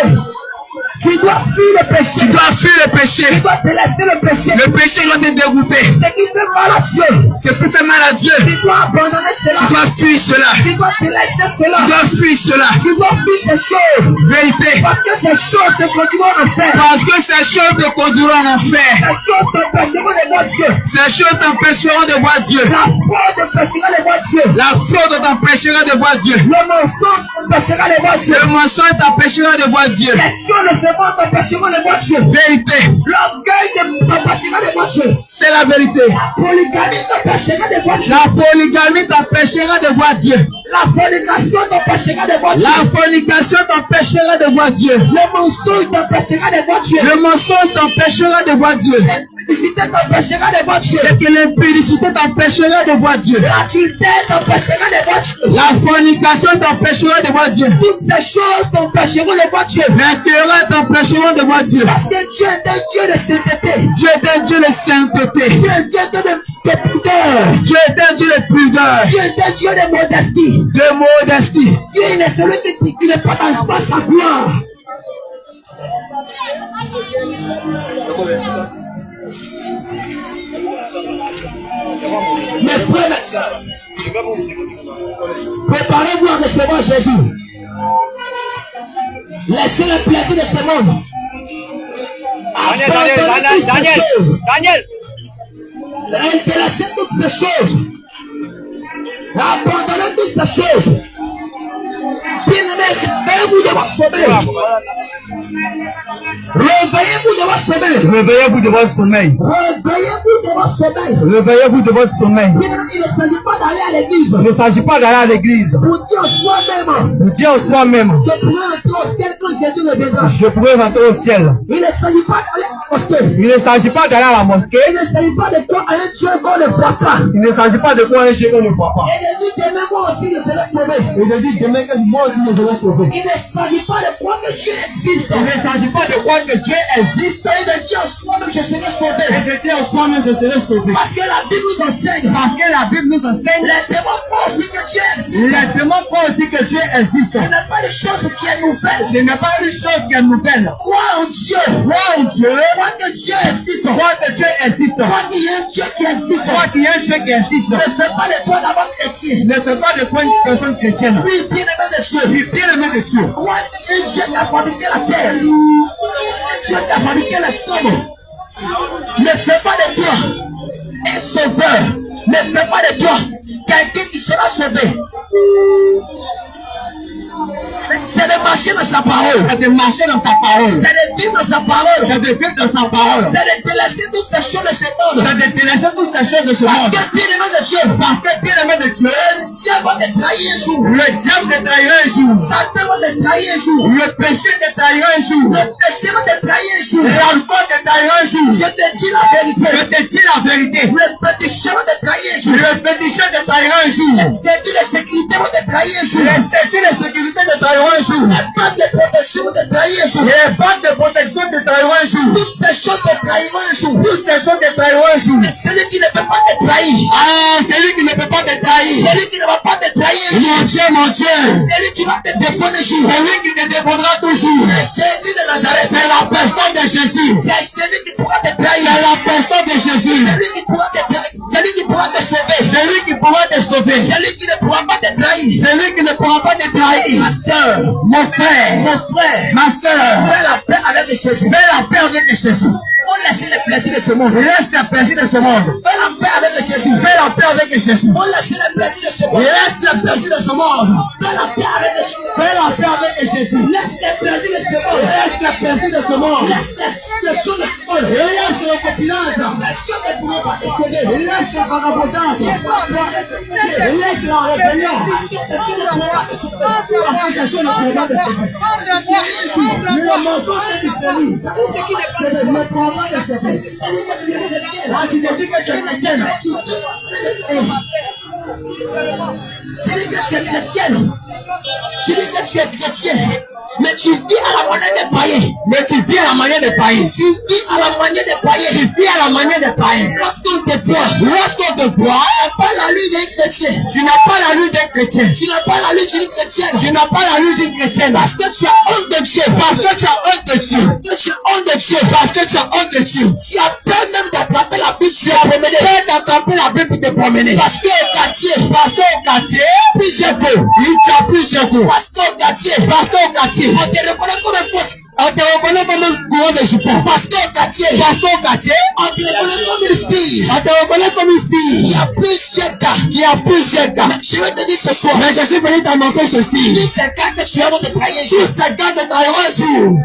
Tu dois fuir le péché. Tu dois fuir le péché. Tu dois te laisser le péché. Le péché doit te dégoûter. Ce qui fait mal à Dieu. C'est plus fait mal à Dieu. Tu dois abandonner cela. Tu dois fuir cela. Tu dois te laisser cela. Tu dois fuir cela. Tu dois fuir ces choses. Vérité. Parce que ces choses te conduiront en enfer. Parce que ces choses te conduiront en enfer. Ces choses t'empêcheront de voir Dieu. Ces choses t'empêcheront de voir Dieu. La fraude t'empêchera de voir Dieu. La fraude t'empêchera de voir Dieu. Le mensonge t'empêchera de voir Dieu. Le mensonge t'empêchera de voir Dieu. Les choses de ce monde t'empêcheront de voir Dieu. Vérité. L'orgueil t'empêchera de voir Dieu. C'est la vérité. La polygamie t'empêchera de voir Dieu. La polygamie t'empêchera de voir Dieu. La fornication t'empêchera de voir Dieu. La fornication t'empêchera de voir Dieu. Le mensonge t'empêchera de voir Dieu. Le mensonge t'empêchera de voir Dieu. L'impudicité t'empêchera de voir Dieu. C'est que l'impudicité t'empêchera de voir Dieu. L'adultère t'empêchera de voir Dieu. La fornication t'empêchera de voir Dieu. Toutes ces choses t'empêcheront de voir Dieu. L'intérêt t'empêchera de voir Dieu. Parce que Dieu est un Dieu de sainteté. Dieu est un Dieu de sainteté. Dieu est un Dieu de pudeur. Dieu est un Dieu de pudeur. Dieu est un Dieu de modestie. De modestie. Dieu est celui qui ne partage pas sa gloire. Mes frères, mes sœurs, préparez-vous à recevoir Jésus. Laissez le plaisir de ce monde. Daniel. Intéressez toutes ces choses. Abandonnez toutes ces choses. Bien-aimés, réveillez-vous de votre sommeil. Réveillez-vous de votre sommeil. Réveillez-vous de votre sommeil. Réveillez-vous de votre sommeil. Réveillez-vous de votre sommeil. Bien-aimés, il ne s'agit pas d'aller à l'église. Il ne s'agit pas d'aller à l'église. Pour dire soi-même. Pour dire soi-même. Je pourrais entrer au ciel quand Jésus ne viendra. Je pourrais rentrer au ciel. Il ne s'agit pas d'aller à la mosquée. Il ne s'agit pas d'aller à la mosquée. Il ne s'agit pas de quoi un Dieu qu'on ne voit pas. Il ne s'agit pas de quoi un Dieu qu'on ne voit pas. Et de dire demain moi aussi je serai sauvé. Et de dire demain que moi aussi je serai sauvé. Il ne s'agit pas de croire que Dieu existe. Il ne s'agit pas de croire que Dieu existe. Et de dire en soi-même je serai sauvé. Et de dire en soi-même je serai sauvé. Parce que la Bible nous enseigne. Parce que la Bible nous enseigne. Les démons croient aussi que Dieu existe. Les démons croient aussi que Dieu existe. Ce n'est pas une chose qui est nouvelle. Ce n'est pas une chose qui est nouvelle. Crois en Dieu. Crois en Dieu. Crois que Dieu existe. Crois que Dieu existe. Crois qu'il y a un Dieu qui existe. Crois qu'il y a un Dieu qui existe. Ne fais pas de toi d'abord chrétien. Ne fais pas de toi une personne chrétienne. Oui, bien-aimé de Dieu. Oui, bien-aimé de Dieu. Crois qu'il y a un Dieu qui a fabriqué la terre. Un Dieu qui a fabriqué les sommes. Ne fais pas de toi un sauveur. Ne fais pas de toi quelqu'un qui sera sauvé. C'est de marcher dans sa parole. C'est de marcher dans sa parole. C'est de vivre dans sa parole. C'est de vivre dans sa parole. C'est de délaisser toutes ces choses de ce monde. C'est de délaisser toutes ces choses de ce Parce monde. que bien-aimé de Dieu. Parce que bien-aimé de Dieu. Le diable va te trahir un jour. Le diable te trahira un jour. Satan va te trahir un jour. Le péché te trahira un jour. Le péché va te trahir un jour. L'alcool te trahira un jour. Je te dis la vérité. Je te dis la vérité. Le féticheur va te trahir un jour. Le féticheur te trahira un jour. Les ceintures de sécurité vont te trahir un jour. Les ceintures de sécurité te trahiront un jour. Les bandes de protection vont te trahir un jour. Les bandes de protection te trahiront un jour. Toutes ces choses te trahiront un jour. Toutes ces choses te trahiront un jour. Mais celui qui ne peut pas te trahir. Ah, celui qui ne peut pas te trahir. Celui qui ne va pas te trahir un jour. Mon Dieu. Celui qui va te défendre un jour. Celui qui te défendra toujours. C'est Jésus de Nazareth. C'est la personne de Jésus. C'est celui qui pourra te trahir. C'est la personne de Jésus. Celui qui pourra te trahir. Celui qui pourra te sauver. Celui qui pourra te sauver. Celui qui ne pourra pas te trahir. Celui qui ne pourra pas te trahir. Ma soeur. Mon frère. Mon frère. Ma soeur. Fais la paix avec Jésus. Fais la paix avec Jésus. Faut laisser le plaisir de ce monde. Laisse le plaisir de ce monde. Fais la paix avec Jésus. Fais la paix avec Jésus. Faut laisser le plaisir de ce monde. Laisse le plaisir de ce monde. Fais la paix avec Jésus. Fais la paix avec Jésus. Laisse le plaisir de ce monde. Laisse le plaisir de ce monde. Laisse les choses de ce monde. Laisse le copinage. Les choses ne pourront pas te sauver. Laisse le vagabondage. Laisse la rébellion. Parce que ces choses ne pourront pas te sauver. Parce que ces choses ne pourront pas te sauver. Le mensonge c'est du série. Tout ce qui n'est pas de Ne pourra pas te sauver. Ah, tu te dis que tu es chrétienne. Tu dis que tu es chrétienne. Tu dis que tu es chrétien. Mais tu vis à la manière des païens. Mais tu vis à la manière des païens. Tu vis à la manière des païens. Tu vis à la manière des païens. Lorsqu'on te voit, tu n'as pas l'allure d'un chrétien. Tu n'as pas l'allure d'un chrétien. Tu n'as pas l'allure d'une chrétienne. Tu n'as pas l'allure d'une chrétienne. Parce que tu as honte de Dieu. Parce que tu as honte de Dieu. Parce que tu as honte de Dieu. Parce que tu as honte de Dieu. Tu as peur même d'attraper la Bible. Tu as peur d'attraper la Bible pour te promener. Parce qu'au quartier, plusieurs coups. Il y a plusieurs coups. Parce qu'au quartier, on te reconnaît comme un faute. On te reconnaît comme un courant de jupon. Parce qu'au quartier, on te reconnaît comme une fille. On te reconnaît comme une fille. Il y a plusieurs cas. Je vais te dire ce soir. Mais je suis venu t'annoncer ceci. Tous ces cas que tu as de trahir un jour. Tous ces cas de trahir un jour.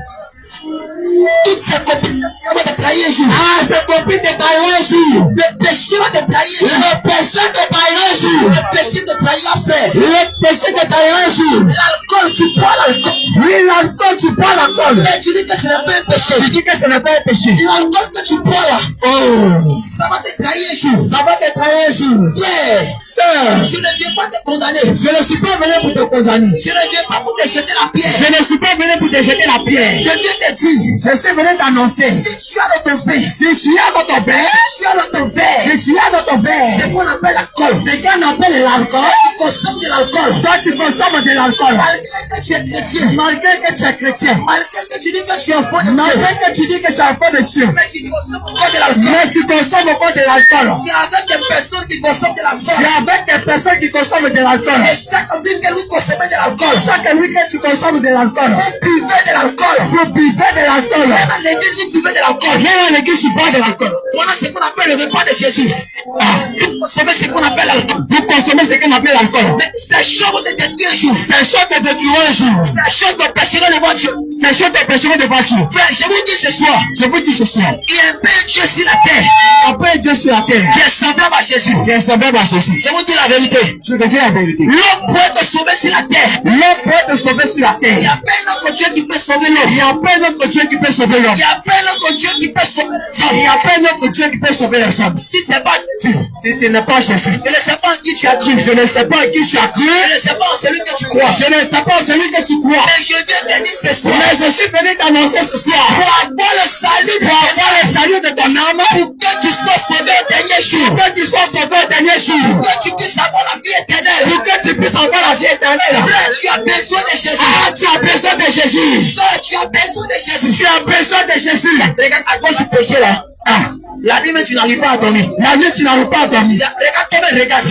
Toutes ces copines de trahir un jour. Ah, ces copines de trahir un jour. Le péché de trahir un jour. Le péché de trahir un jour. Le péché de trahir un frère. Le péché de trahir un jour. L'alcool, tu bois l'alcool. Oui, l'alcool, tu bois l'alcool. Mais tu dis que ce n'est pas un péché. Tu dis que ce n'est pas un péché. L'alcool que tu bois là. Oh. Ça va te trahir un jour. Ça va te trahir un jour. Frère, je ne viens pas te condamner. Je ne suis pas venu pour te condamner. Je ne viens pas pour te jeter la pierre. Je ne suis pas venu pour te jeter la pierre. Je viens te dire. Je suis venu t'annoncer. Si tu as dans ton verre. Si tu as dans ton verre. Si tu as dans ton verre. Si tu as dans ton verre. C'est qu'on appelle l'alcool. C'est qu'on appelle l'alcool. Tu consommes de l'alcool. Toi, tu consommes de l'alcool. Malgré que tu es chrétien. Malgré que tu es chrétien. Malgré que tu dis que tu es enfant de Dieu. Malgré que tu dis que tu es enfant de Dieu. Mais tu consommes encore de l'alcool. Mais tu consommes encore de l'alcool. Tu es avec des personnes qui consomment de l'alcool. Tu es avec des personnes qui consomment de l'alcool. Et chaque week-end, vous consommez de l'alcool. Chaque week-end, tu consommes de l'alcool. Vous buvez de l'alcool. Vous buvez de l'alcool. Même à l'église, vous buvez de l'alcool. Même à l'église, tu bois de l'alcool. Voilà ce qu'on appelle le repas de Jésus. Vous consommez ce qu'on appelle l'alcool. Vous consommez ce qu'on appelle l'alcool. Mais c'est chaud de détruire un jour. C'est chaud de détruire un jour. C'est chaud de pécher devant Dieu. C'est chaud de pécher devant Dieu. Frère, je vous dis ce soir. Je vous dis ce soir. Il y a un bel Dieu sur la terre. Un bel Dieu sur la terre. Qui est semblable à Jésus. Qui est semblable à Jésus. Je vous dis la vérité. Je te dis la vérité. L'homme pourrait te sauver sur la terre. L'homme peut te sauver sur la terre. Il y a pas un autre Dieu qui peut sauver l'homme. Il y a pas d'autre Dieu qui peut sauver l'homme. Il y a pas un autre Dieu qui peut sauver les hommes. Il y a pas d'autre Dieu qui peut sauver les hommes. Si c'est pas Jésus. Si ce n'est pas Jésus. Je ne sais pas en qui tu as cru. Je ne sais pas à qui tu as cru. Je ne sais pas en celui que tu crois. Je ne sais pas en celui que tu crois. Mais je viens te dire ce soir. Mais je suis venu t'annoncer ce soir. Pour avoir le salut de Pour avoir le salut de ton âme. Pour que tu sois sauvé au dernier jour. Pour que tu sois sauvé au dernier jour. Pour que tu puisses avoir la vie éternelle. Pour que tu puisses avoir la vie éternelle. Frère, tu as besoin de Jésus. Ah, tu as besoin de Jésus. Soeur, tu as besoin de Jésus. Tu as besoin de Jésus. Regarde, à cause du péché là. Ah, La nuit même tu n'arrives pas à dormir. la nuit tu n'arrives pas à dormir. Regarde toi-même, regarde.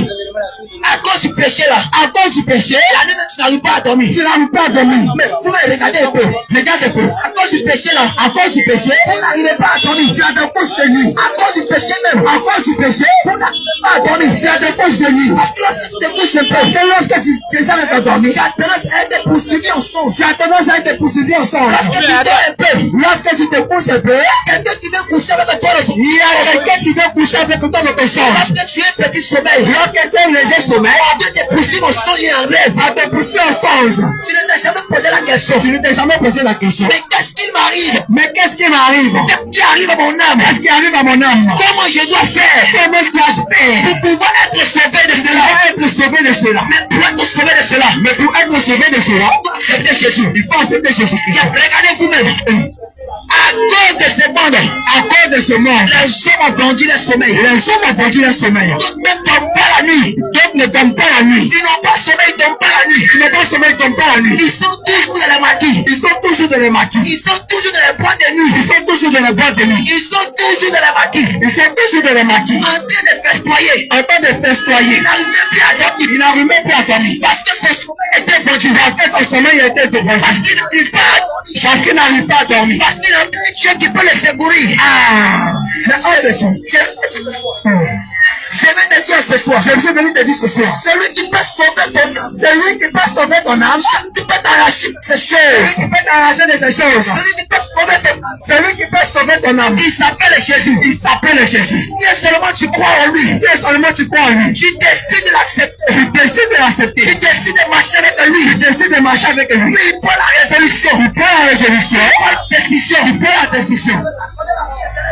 À cause du péché là. À cause du péché, La nuit même tu n'arrives pas à dormir. tu n'arrives pas à dormir. Mais vous me regardez un peu. Regarde un peu. À cause du péché là. À cause du péché, Vous n'arrivez pas à dormir. tu as des couches de nuit. À cause du péché même. À cause du péché, Vous n'arrivez pas à dormir. tu as des couches de nuit. Parce que lorsque tu te couches un peu, Parce que lorsque tu jamais t'endormir, tu as tendance à être poursuivi en songe. tu as tendance à être poursuivi en songe. Parce que tu dors un peu. Lorsque tu te couches un peu, Quelqu'un qui vient coucher avec toi le il y a quelqu'un qui vient coucher avec toi dans ton songe. Lorsque tu es un petit sommeil. Lorsque tu as un léger sommeil, On vient te poursuivre en songe et en rêve. à te pousser en songe. Tu ne t'es jamais posé la question. Tu ne t'es jamais posé la question. Mais qu'est-ce qu'il m'arrive? Mais qu'est-ce qui m'arrive? Qu'est-ce qui arrive à mon âme? Qu'est-ce qui arrive à mon âme? Comment je dois faire Comment dois-je faire pour pouvoir être sauvé de pour cela? être sauvé de cela? Mais pour être sauvé de cela, Mais pour être sauvé de cela, on doit accepter Jésus. il faut accepter Jésus-Christ. Regardez vous-même. À cause de ce monde, À cause de ce monde, les hommes ont vendu le sommeil. les hommes ont vendu leur sommeil. D'autres ne dorment pas la nuit. D'autres ne dorment pas la nuit. Ils n'ont pas sommeil, ils ne dorment pas la nuit. Ils n'ont pas sommeil, ils ne dorment pas la nuit. Ils sont toujours dans les maquis. Ils sont toujours dans les maquis. Ils sont toujours dans les boîtes de nuit. Ils sont toujours dans les boîtes de nuit. Ils sont toujours dans les maquis. Ils sont toujours dans les maquis. En train de festoyer. En train de festoyer. Ils n'arrivent même plus à dormir. Ils n'arrivent même plus à dormir. Parce que ce sommeil était vendu. Parce que son sommeil a été vendu. Parce qu'ils n'arrivent pas à dormir. Parce qu'ils n'arrivent pas à dormir. Parce qu'il n'a plus Dieu qui peut les secourir. Ah, Mais oh de Dieu, je vais te dire ce soir. je suis venu te dire ce soir. Celui qui peut sauver ton âme. Celui qui peut sauver ton âme, Celui qui peut t'arracher ces celui choses. qui peut t'arracher de ces choses, Celui qui peut sauver ton âme. celui qui peut sauver ton âme, Il s'appelle Jésus. il s'appelle Jésus. Si seulement tu crois en lui, Si seulement tu crois en lui, tu décides de l'accepter. tu décides de Tu l'accepter, décides de marcher avec tu lui. décides de marcher avec lui, Lui, il prend la résolution. tu prends la résolution, Il prend la décision. tu prends la décision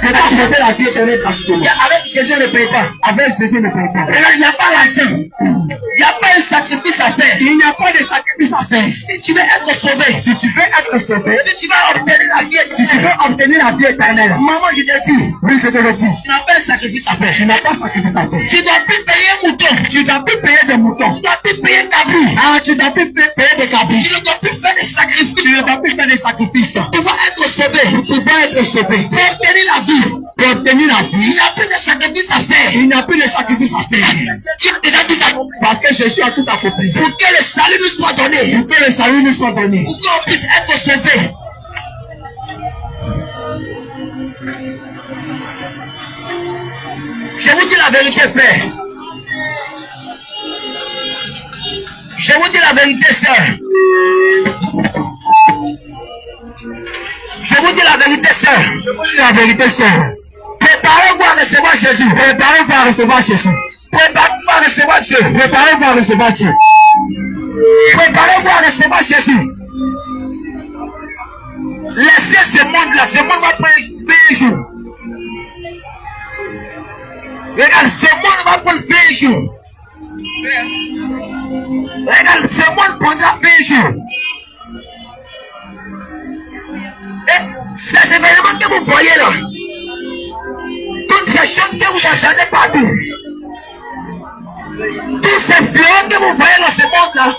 Quand tu veux la vie éternelle gratuitement. Avec Jésus, on ne paye pas. Avec Jésus, ne paye pas. Il n'y a pas l'argent. Il n'y a pas un sacrifice à faire. Il n'y a pas de sacrifice à faire. Si tu veux être sauvé, Si tu veux être sauvé, si tu vas obtenir la vie si tu éternelle, veux obtenir la vie éternelle, maman, je te dis, oui, je te le dis, tu n'as pas un sacrifice à faire. tu n'as pas de sacrifice à faire. Tu ne dois plus payer un mouton. Tu ne dois plus payer des moutons. Tu ne dois plus payer un cabri. Ah, tu ne dois plus payer des cabris. Tu ne dois plus faire des sacrifices. Tu ne dois plus faire des sacrifices. Tu vas être sauvé. Tu vas être sauvé. Pour obtenir la vie, Pour obtenir la il vie, n'y a plus de sacrifice à faire. il n'y a plus de sacrifice à faire. Tu as déjà tout accompli. Parce que Jésus a tout accompli. Pour que le salut nous soit donné. Pour que le salut nous soit donné. Pour qu'on puisse être sauvé. Je vous dis la vérité, frère. Je vous dis la vérité, frère. Je vous dis la vérité, sœur. Je vous dis la vérité, sœur. Préparez-vous à recevoir Jésus. Préparez-vous à recevoir Jésus. Préparez-vous à recevoir Dieu. Préparez-vous à recevoir Dieu. Préparez-vous à recevoir Jésus. Laissez ce monde-là. Ce monde va prendre fin jour. Regarde, ce monde va prendre fin jour. Regarde, ce monde prendra fin jour. Et ces événements que vous voyez là, toutes ces choses que vous entendez partout, tous ces fléaux que vous voyez dans ce monde là,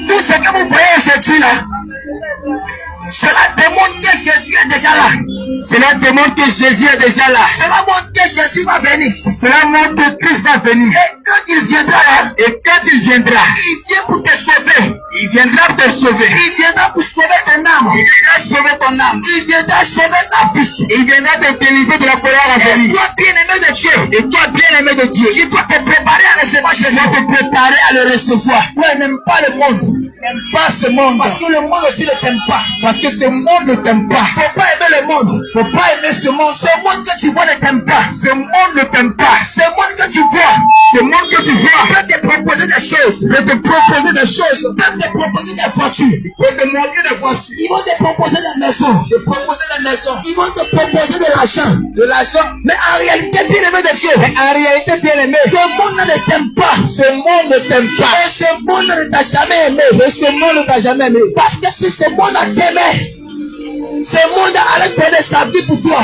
tout ce que vous voyez aujourd'hui là, cela démontre que Jésus est déjà là. Cela démontre que Jésus est déjà là. Cela montre que Jésus va venir. Cela montre que Christ va venir. Et quand il viendra là, Et quand il viendra, il vient pour te sauver. il viendra te sauver. Il viendra pour sauver ton âme. Il viendra sauver ton âme. Il viendra sauver ta vie. Il viendra te délivrer de la colère à Et venir. toi, bien-aimé de Dieu, Et toi, bien-aimé de Dieu, tu dois te préparer à recevoir tu Jésus. dois te préparer à le recevoir. Toi, n'aime pas le monde. N'aime pas ce monde. Parce que le monde aussi ne t'aime pas. Parce que ce monde ne t'aime pas. Faut pas aimer le monde. Faut pas aimer ce monde. Ce monde que tu vois ne t'aime pas. Ce monde ne t'aime pas. Ce monde que tu vois, Ce monde que tu il vois peut te proposer des choses. peut te proposer des choses. Ils peuvent te proposer des voitures. Il peut te montrer des voitures. Ils vont te proposer des maisons. Te proposer des maisons. Ils vont te proposer de l'argent. De l'argent. Mais en réalité, bien-aimé de Dieu, Mais en réalité, bien aimé, ce monde ne t'aime pas. ce monde ne t'aime pas. Et ce monde ne t'a jamais aimé. Et ce monde ne t'a jamais aimé. Parce que si ce monde a t'aimé, ce monde allait donner sa vie pour toi.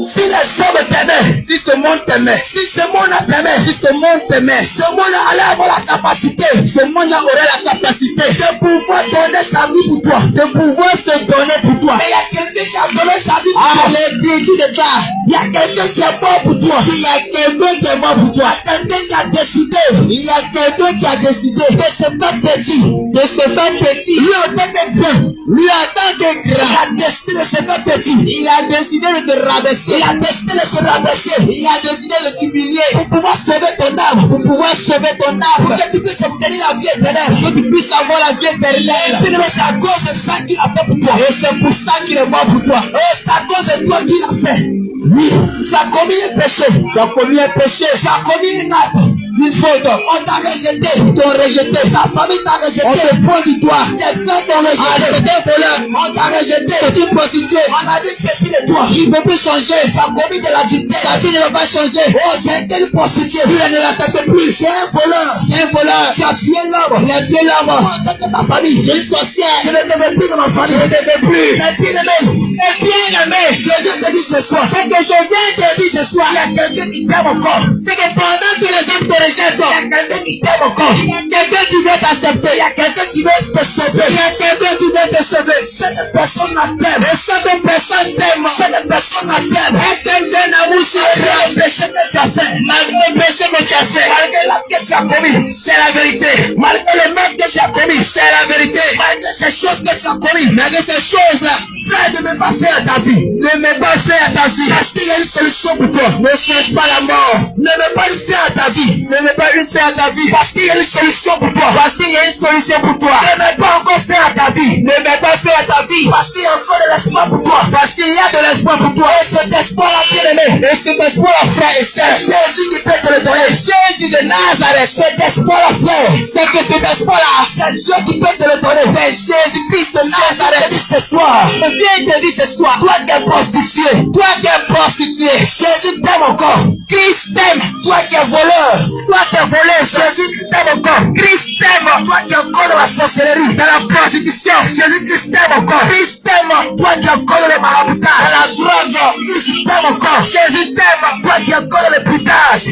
Si les hommes t'aimaient, Si ce monde t'aimait, si ce monde a t'aimé, si ce monde t'aimait, ce monde allait avoir la capacité ce monde-là aurait la capacité de pouvoir donner sa vie pour toi. de pouvoir se donner pour toi. Mais il y a quelqu'un qui a donné sa vie pour Ah, toi. l'écriture déclare, Il y a quelqu'un qui est mort pour toi. il y a quelqu'un qui est mort pour toi. Il y a quelqu'un qui a décidé Il y a quelqu'un qui a décidé de se faire petit. de se faire petit. Lui, en tant que grand, Lui, en tant que il grand, a décidé de se faire petit. il a décidé de te rabaisser. Il a décidé de se rabaisser Il a décidé de s'humilier pour pouvoir sauver ton âme. pour pouvoir sauver ton Pour âme. que tu puisses obtenir la vie éternelle. Que tu puisses avoir la vie Et éternelle. puis, c'est à cause de ça qu'il a fait pour toi. Et c'est pour ça qu'il est mort pour toi. Et c'est à cause de toi qu'il a fait. Oui, tu as commis un péché. Tu as commis un péché. Tu as commis une acte. Une faute. On t'a rejeté. Ils t'ont rejeté. Ta famille t'a On rejeté. te pointe du doigt. Tes frères t'ont Ah, rejeté. c'est un voleur. On t'a rejeté. C'est une prostituée. On a dit ceci de toi. Il ne peut plus changer. Tu as commis de l'adultère. Sa vie ne va pas changer. Oh, tu as été une prostituée. Lui, elle ne l'accepte plus. Tu es un voleur. C'est un voleur. Tu as tué l'homme. Il a tué l'homme. Toi, en tant que ta famille. C'est une sorcière. Je ne te veux plus de ma famille. Je ne t'aime plus. Mais bien-aimé, Et bien aimé, je viens te dire ce soir. ce que je viens te dire ce soir, Il y a quelqu'un qui t'aime encore. c'est que pendant que les hommes te rejettent, Il y a quelqu'un qui t'aime encore. quelqu'un qui veut t'accepter, Il y a quelqu'un qui veut te sauver. il y a quelqu'un qui veut te sauver. Cette personne la t'aime. Et cette personne t'aime. Cette personne la t'aime. Est-ce qu'elle donne amour sur Malgré toi? le péché que tu as fait. Malgré le péché que tu as fait, Malgré l'acte que tu as commis. c'est la vérité. Malgré le mal que tu as commis. C'est la vérité. Malgré ces choses que tu as commis. Malgré ces choses-là, Frère, ne mets pas fin à ta vie. Ne mets pas fin à ta vie. Parce qu'il y a une solution pour toi. Ne cherche pas la mort. Ne mets pas une fin à ta vie. Ne mets pas une fin à ta vie. Parce qu'il y a une solution pour toi. Parce qu'il y a une solution pour toi. Ne mets pas encore fin à ta vie. Ne mets pas fin à ta vie. Parce qu'il y a encore de l'espoir pour toi. Parce qu'il y a de l'espoir pour toi. Et cet espoir-là, bien-aimé. Et cet espoir-là, frère et sœur. Jésus qui peut te le donner. Jésus de Nazareth. Cet espoir-là, frère. C'est que cet espoir-là, c'est Dieu qui peut te le donner. C'est Jésus-Christ de Nazareth. Jésus te dit ce soir. Viens te dire ce soir. Toi qui es prostitué. Toi qui es prostitué. Jésus t'aime encore. Christ t'aime. Toi qui es voleur. Toi qui es voleur. Jésus t'aime encore. Christ t'aime. Toi qui es encore dans la sorcellerie. Dans la prostitution. Jésus Christ t'aime encore. Christ t'aime. Toi qui es encore dans le maraboutage. Dans la drogue. Christ t'aime encore. Jésus t'aime. Toi qui es encore dans le putage.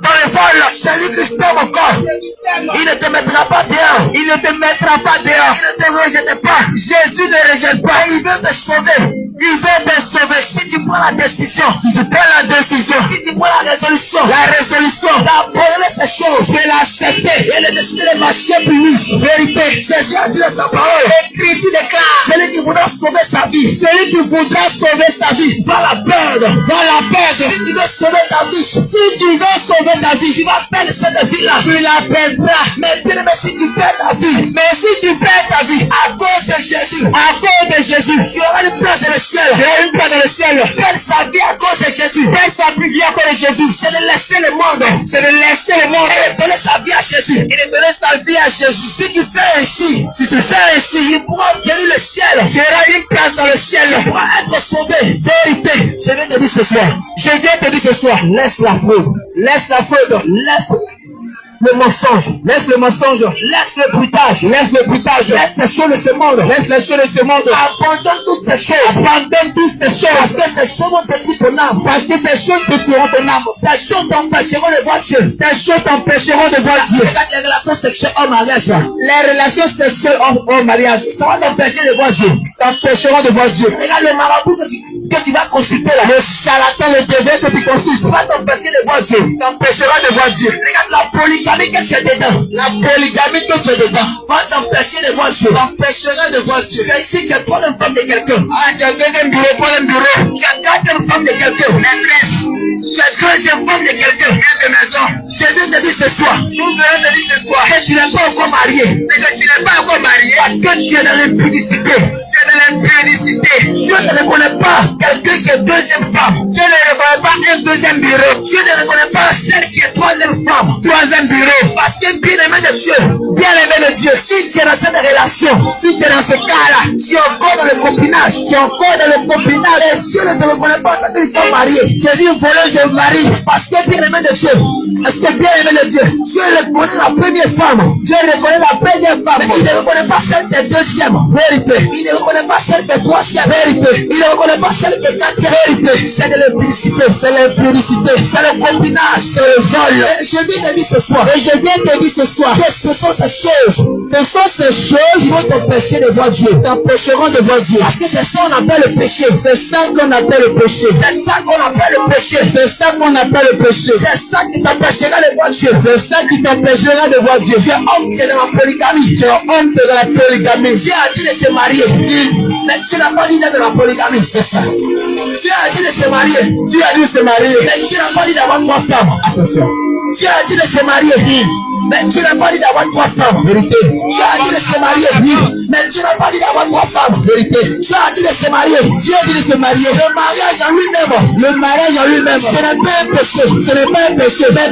Dans le vol, Jésus-Christ t'aime encore. Il ne te mettra pas dehors. Il ne te mettra pas dehors. Il ne te rejette pas. Jésus ne rejette pas. Il veut te sauver. Il veut te sauver. Si tu prends la décision, si tu prends la décision, si tu prends la résolution d'abandonner ces choses, de l'accepter et de décider de marcher pour lui. Vérité. Jésus a dit dans sa parole. Écriture déclare. Celui qui voudra sauver sa vie. Celui qui voudra sauver sa vie va la perdre. Va la perdre. Si tu veux sauver ta vie, si tu veux sauver ta vie, tu vas perdre cette vie-là. Tu la perdras. Mais bien, mais si tu perds ta vie, à cause de Jésus, tu auras une place dans le ciel. Tu auras une place dans le ciel. Perdre sa vie à cause de Jésus. Perdre sa vie à cause de Jésus. C'est de laisser le monde. C'est de laisser le monde. Et de donner sa vie à Jésus. Et de donner sa vie à Jésus. Si tu fais ainsi, tu pourras obtenir le ciel. Tu auras une place dans le ciel. Tu pourras être sauvé. Vérité. Je viens te dire ce soir. Laisse la fraude. Laisse le mensonge, laisse le bruitage, laisse les choses de ce monde, abandonne toutes ces choses, parce que ces choses vont détruire ton âme, ces choses t'empêcheront de voir Dieu, Regarde les relations sexuelles hors mariage, ça va t'empêcher de voir Dieu, Regarde le marabout que tu vas consulter là, le charlatan, le déviant que tu consultes, va t'empêcher de voir Dieu, Regarde la polygamie que tu es dedans, va t'empêcher de voir Dieu, Tu es ici, tu as troisième femme de quelqu'un. Tu as deuxième bureau. Tu as quatrième femme de quelqu'un. Tu as deuxième femme de quelqu'un. De maison. Je viens te dire ce soir. Que tu n'es pas encore marié. Parce que tu es dans l'impudicité. Dieu ne reconnaît pas quelqu'un qui est deuxième femme. Dieu ne reconnaît pas un deuxième bureau. Dieu ne reconnaît pas celle qui est troisième femme. Troisième bureau. Parce que bien-aimé de Dieu, si tu es dans cette relation, si tu es dans ce cas-là, tu es encore dans le copinage. Et Dieu ne te reconnaît pas en tant qu'une femme mariée. Tu es une voleuse de mari. Parce que bien-aimé de Dieu, Dieu reconnaît la première femme. Mais il ne reconnaît pas celle qui est deuxième. Vérité. Il ne reconnaît pas celle qui est troisième. Vérité. Il ne reconnaît pas celle qui est quatrième. Vérité. C'est de l'impudicité. C'est le copinage. C'est le vol. Et je viens te dire ce soir. Que ce sont ces choses qui vont t'empêcher de voir Dieu. Parce que c'est ça qu'on appelle le péché. C'est ça qui t'empêchera de voir Dieu. Tu es homme, tu es dans la polygamie. Dieu a dit de se marier. Mais tu n'as pas dit d'être dans la polygamie. C'est ça. Dieu a dit de se marier. Mais tu n'as pas dit d'avoir 3 femmes. Attention. Dieu a dit de se marier. Mais tu n'as pas dit d'avoir 3 femmes. Vérité. Dieu a dit de se marier. Mais tu n'as pas dit d'avoir 3 femmes. Vérité. Dieu a dit de se marier. Le mariage en lui-même. Ce n'est pas un péché. Mais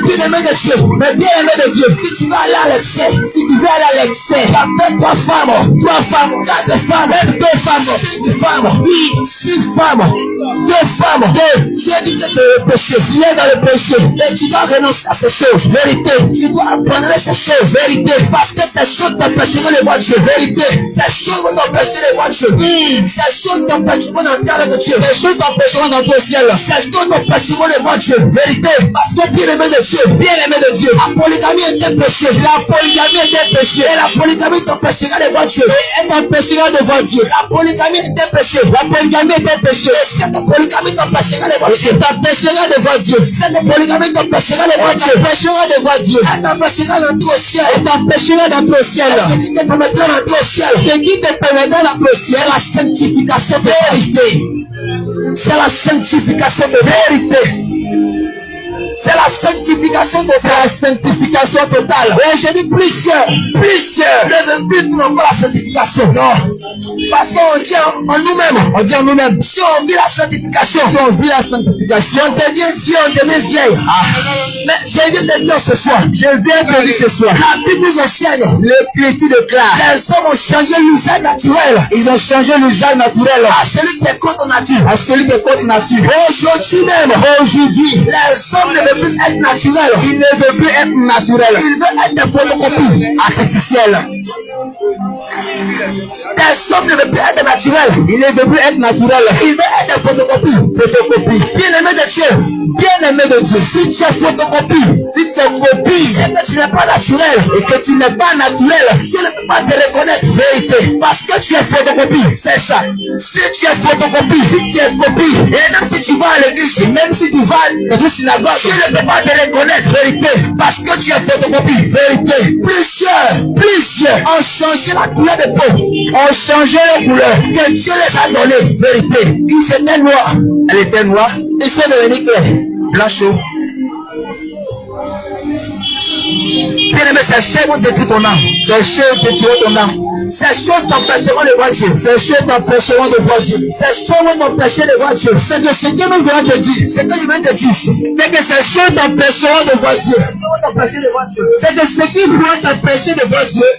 bien-aimé de Dieu. Si tu veux aller à l'excès. Tu as fait 3 femmes. 4 femmes. Même 2 femmes. 5 femmes. 6 femmes. 2 femmes. Dieu dit que tu es le péché. Tu es dans le péché. Mais tu dois renoncer à ces choses. Vérité. Tu dois abandonner ces choses. Vérité. Parce que ces choses t'empêcheront de voir Dieu. Vérité. Ces choses vont t'empêcher de voir Dieu. Ces choses t'empêcheront d'entrer avec Dieu. Ces choses t'empêcheront d'entrer au ciel. Ces choses t'empêcheront de voir Dieu. Vérité. Parce que bien-aimé de Dieu. La polygamie est un péché. Et la polygamie t'empêchera de voir Dieu. La polygamie est un péché. Et cette polygamie t'empêchera de voir Dieu. Cette polygamie t'empêchera de voir Dieu. Elle t'empêchera d'entrer au ciel. Ce qui te permettra d'entrer au ciel. qui te permettra d'approcher la sanctification de vérité. C'est la sanctification de vérité. C'est la sanctification de la sanctification totale. Et je dis plusieurs ne veulent plus encore la sanctification. Non. Parce qu'on dit en nous-mêmes, si on vit la sanctification, on devient vieux, on devient vieille. Mais je viens de dire ce soir, la Bible nous enseigne, l'Écriture déclare, les hommes ont changé l'usage naturel. Ils ont changé l'usage naturel à celui qui est contre nature. Aujourd'hui, les hommes ne veulent plus être naturels. Ils ne veulent plus être naturels. Ils veulent être des photocopies artificielles. Les hommes ne veulent plus être naturels. Ils ne veulent plus être naturels. Ils veulent être des photocopies. Bien-aimé de Dieu, si tu es photocopie, si tu es copie, et que tu n'es pas naturel, Dieu ne peut pas te reconnaître vérité. Parce que tu es photocopie, c'est ça. Si tu es photocopie, si tu es copie, et même si tu vas à l'église, même si tu vas dans une synagogue, Dieu ne peut pas te reconnaître vérité. Parce que tu es photocopie, vérité. Plusieurs ont changé la couleur de peau, ont changé la couleur que Dieu les a donné, vérité. Ils étaient noirs, elle était noire, ils sont devenus clairs, blanc chaud. Bien-aimé, ces choses vont détruire ton âme. Ces choses t'empêcheront de voir Dieu. Ces choses vont t'empêcher de voir Dieu. C'est de ce que nous venons de dire. C'est que je viens de dire. C'est que ces choses t'empêcheront de voir Dieu. C'est de ce qui pourra t'empêcher de voir Dieu.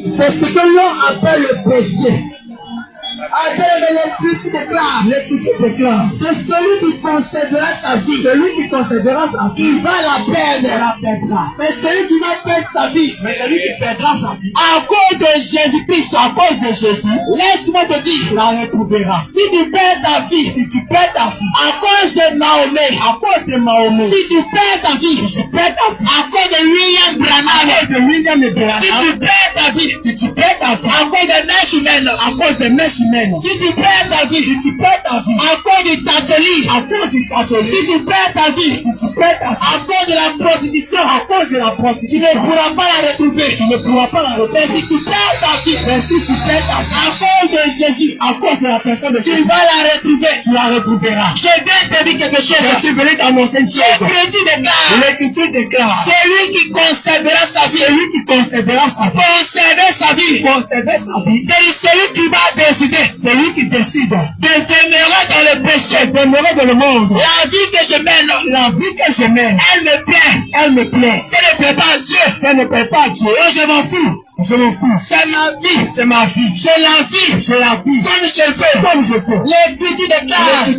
C'est ce que l'on appelle le péché. L'Écriture déclare que celui qui conservera sa vie, il va la perdre. Mais celui qui va perdre sa vie, à cause de Jésus-Christ, laisse-moi te dire, tu la retrouveras. Si tu perds ta vie, à cause de Mahomet, si tu perds ta vie, à cause de William Branham, si tu perds ta vie, à cause de mèches humaines, si tu perds ta vie, à cause du catholique, si tu perds ta vie, à cause de la prostitution, tu ne pourras pas la retrouver. Mais si tu perds ta vie, à cause de Jésus, à cause de la personne de Jésus, tu vas la retrouver, tu la retrouveras. Je viens te dire quelque chose. Je suis venu t'annoncer une chose. L'Écriture déclare, celui qui conservera sa vie, conserver sa vie, c'est celui qui va décider. Celui qui décide de demeurer dans le péché, demeurer dans le monde. La vie que je mène, elle me plaît. Ça ne plaît pas Dieu. Oh, je m'en fous. C'est ma vie. Je la vis. Comme je veux. L'Écriture déclare que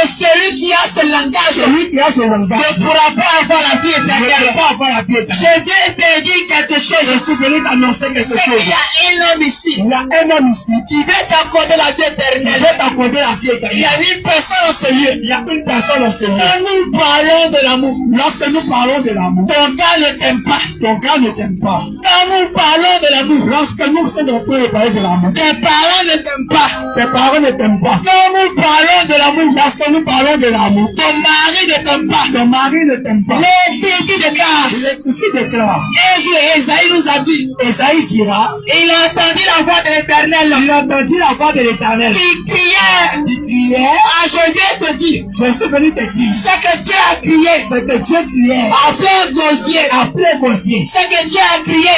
celui qui a ce langage, ne pourra pas avoir la vie éternelle. Je viens te dire quelque chose. Je suis venu t'annoncer quelque chose. Il y a un homme ici qui veut t'accorder la vie éternelle. Il y a une personne en ce lieu. Quand nous parlons de l'amour, ton gars ne t'aime pas. Quand nous parlons de l'amour, lorsque nous sommes parler de l'amour, tes parents ne t'aiment pas. Quand nous parlons de l'amour, lorsque nous parlons de l'amour, ton mari ne t'aime pas. L'Écriture déclare. Un jour, Esaïe nous a dit, Esaïe dira, il a entendu la voix de l'Éternel. Il criait. Ah, je viens te dire, je suis venu te dire, c'est que Dieu a crié, à plein gosier, c'est que Dieu a crié,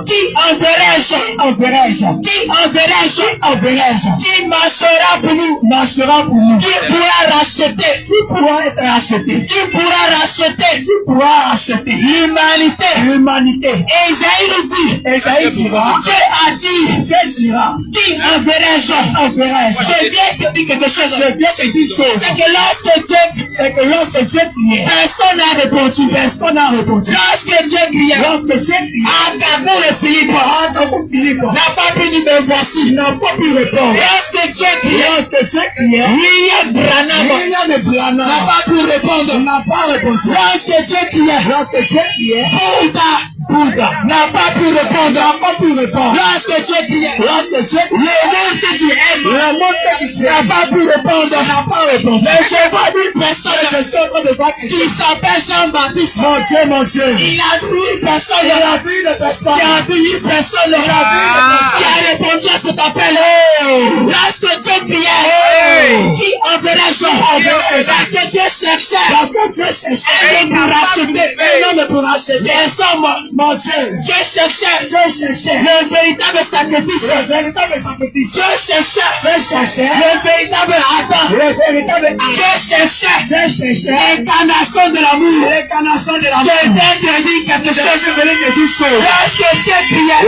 qui enverrai-je, qui marchera pour nous, qui pourra racheter l'humanité. Esaïe dira, Dieu dira, qui enverrai-je. Je viens te dire quelque chose. C'est que lorsque Dieu criait, personne n'a répondu. Lorsque Dieu criait, Agabon et Philippe n'a pas pu dire mais voici, n'a pas pu répondre. Lorsque Dieu criait, William Branham n'a pas pu répondre. Lorsque Dieu criait, Bouddha n'a pas pu répondre. Lorsque Dieu criait, le monde que tu aimes n'a pas pu répondre. Mais je vois une personne qui s'appelle Jean-Baptiste. Mon Dieu. Il a vu une personne. Parce que Dieu cherchait. Parce que Dieu cherchait. Un homme pour racheter. Un homme pour racheter. Les hommes, mon Dieu. Dieu cherchait. Dieu cherchait. Le véritable sacrifice. Le véritable sacrifice. Dieu cherchait. Dieu cherchait. Le véritable Adam. Le véritable Adam. Dieu cherchait. Dieu cherchait. L'incarnation de l'amour. L'incarnation de l'amour. Je viens de dire quelque chose. Je venais de dire chose.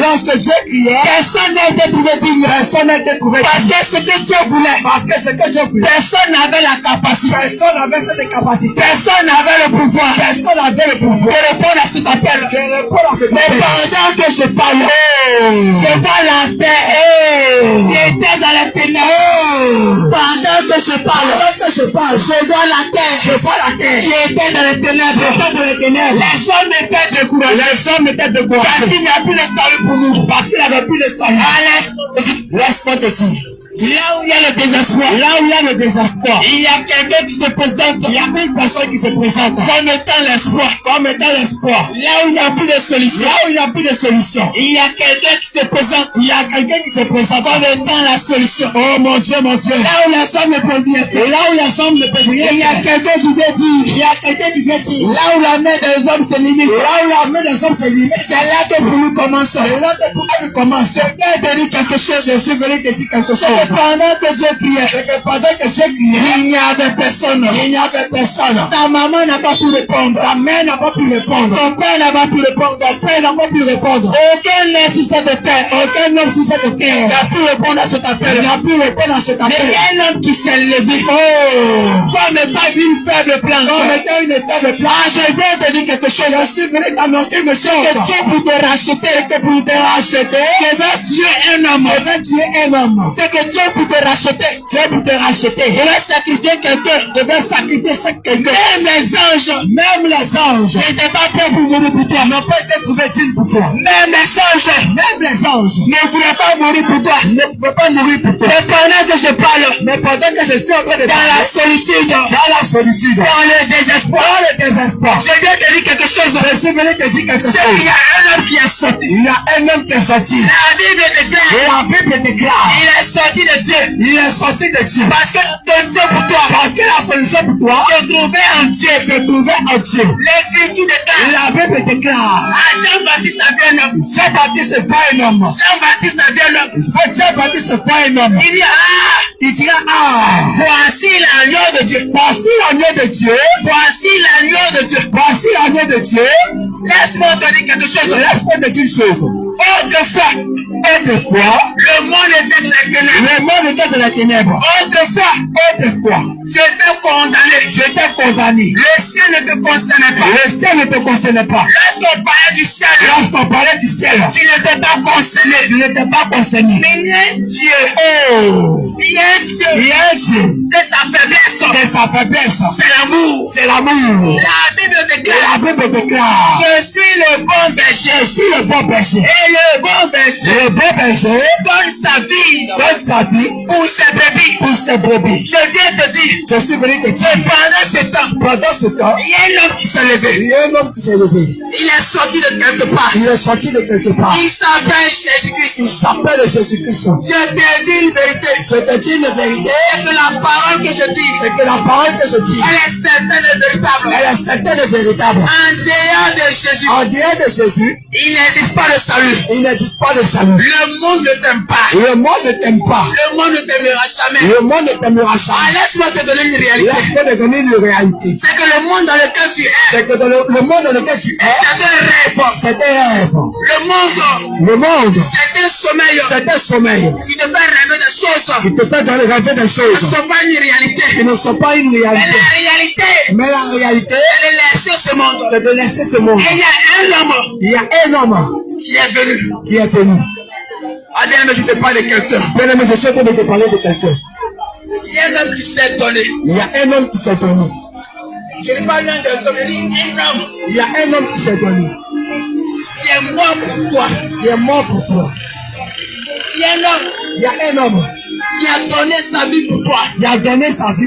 Lorsque Dieu criait, personne n'a été trouvé digne. Personne n'a été trouvé digne. Parce que ce que Dieu voulait. Parce que ce que Dieu voulait. Personne n'avait la capacité. Personne n'avait cette capacité. Personne n'avait le pouvoir. Personne n'avait le pouvoir. De répondre à cet appel. De répondre à cet appel. Mais pendant que je parlais, c'est dans la terre. J'étais dans les ténèbres. Pendant que je parle, je vois la terre. Je vois la terre. J'étais dans les ténèbres. J'étais dans les ténèbres. Les hommes étaient découragés. Les hommes étaient découragés. Parce qu'il n'y a plus de salut pour nous. Parce qu'il n'y avait plus de salut. Laisse-moi te dire. Là où il y a le désespoir, il y a quelqu'un qui se présente, il y a une personne qui se présente comme étant l'espoir. Là où il n'y a plus de solution, il y a quelqu'un qui se présente, comme étant la solution. Oh mon Dieu, là où les hommes ne peuvent rien faire, il y a quelqu'un qui veut dire, là où la main des hommes se limite, c'est là que pour nous commencer. Je viens de dire quelque chose, je suis venu te dire quelque chose. Pendant que Dieu criait, il n'y avait personne. Ta maman n'a pas pu répondre. Ta mère n'a pas pu répondre. Ton père n'a pas pu répondre. Ton père n'a pas pu répondre. Aucun être sur cette terre n'a pu répondre à cet appel. Mais il y a un homme qui s'est levé. Comme étant une faible plante. Je viens te dire quelque chose. Je suis venu t'annoncer une chose. Que Dieu pour te racheter. Que va tuer un homme. C'est que Dieu pour te racheter. Il va sacrifier quelqu'un. Même les anges n'étaient pas prêts pour mourir pour toi. N'ont pas été trouvés dignes pour toi. Même les anges ne voulaient pas mourir pour toi. Mais pendant que je parle, je suis en train de dans la solitude, dans le désespoir, je viens te dire quelque chose. C'est qu'il y a un homme qui est sorti. La Bible déclare. Il est sorti de Dieu. Parce que ton Dieu pour toi. Parce que la solution pour toi se trouvait en Dieu. L'écriture déclare. La Bible déclare. Jean-Baptiste avait un homme. Jean-Baptiste pas un homme. Il dira voici l'agneau de Dieu. Voici l'agneau de Dieu. Laisse-moi te dire quelque chose. Autrefois, le monde était de la ténèbre. Autrefois, j'étais condamné. Le ciel ne te concernait pas. Lorsqu'on parlait du ciel, tu n'étais pas concerné. Mais il y a un Dieu. De sa faiblesse. C'est l'amour. La Bible déclare. Je suis le bon berger. Et le bon berger donne sa vie pour ses brebis. Je viens te dire. Je suis venu te dire. Pendant ce temps, il y a un homme qui s'est levé. Il est sorti de quelque part. Il s'appelle Jésus-Christ. Je te dis une vérité. Et que la parole que je dis. Elle est certaine et véritable. En dehors de Jésus, il n'existe pas de salut. Le monde ne t'aime pas. Le monde ne t'aimera jamais. Laisse-moi te donner une réalité. C'est que le monde dans lequel tu es. C'est un rêve. Le monde. C'est un sommeil. Qui te fait rêver des choses. Qui ne sont pas une réalité. Mais la réalité. Elle est de laisser ce monde. Et il y a un homme. Qui est venu. Ah bien, mais je te parle de quelqu'un. Je suis en train de te parler de quelqu'un. Il y a un homme qui s'est donné. Je n'ai pas l'un des hommes, je dis un homme. Il y a un homme qui s'est donné. Qui est mort pour toi. Il y a un homme. Qui a donné sa vie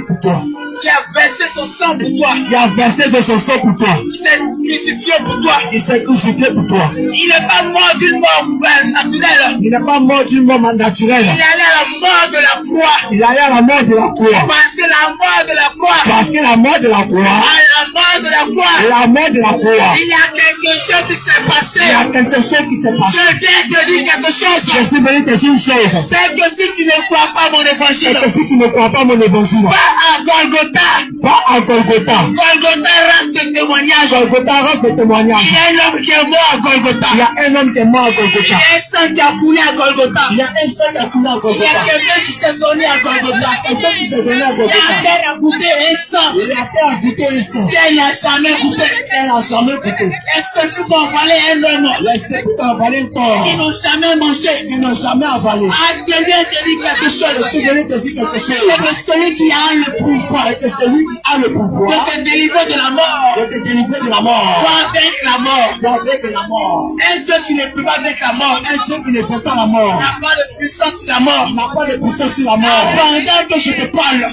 pour toi. qui a versé son sang pour toi. Il a versé de son sang pour toi. Il s'est crucifié pour toi. Il s'est crucifié pour toi. Il n'est pas mort d'une mort naturelle. Il n'est pas mort d'une mort naturelle. Il est allé à la mort de la croix. Il est allé à la mort de la croix. Parce que la mort de la croix. Parce que la mort de la croix. À la mort de la croix. La mort de la croix. Il y a quelque chose qui s'est passé. Il y a quelque chose qui s'est passé. Je viens te dire quelque chose. Je suis venu te dire une chose. C'est que si tu ne crois pas mon évangile. C'est que si tu ne crois pas mon évangile. Va à Golgotha. Va à Golgotha. Golgotha rend ce témoignage. Golgotha rend ce témoignage. Il y a un homme qui est mort à Golgotha. Il y a un homme qui est mort à Golgotha. Il y a un sang qui a coulé à Golgotha. Il y a un sang qui a coulé à Il y Golgotha. a quelqu'un qui s'est donné à Golgotha. Quelqu'un qui s'est donné à La Golgotha. terre a goûté un sang. La terre a goûté un sang. Elle n'a jamais goûté. Elle n'a jamais goûté. Elle s'est plus avalé un homme. Les sépulcres ont avalé un corps. Ils n'ont jamais mangé. Ils n'ont jamais avalé. Ah, Dieu vient te dire quelque Je chose. suis venu te dire quelque chose. C'est que celui qui a le pouvoir Et que celui qui a le pouvoir de te délivrer de la mort de te délivrer de la mort doit vaincre la mort. doit vaincre la mort. Un Dieu qui ne peut pas vaincre la mort Un Dieu qui ne fait pas la mort n'a pas de puissance sur la mort. n'a pas de puissance sur la mort. Pendant que je te parle,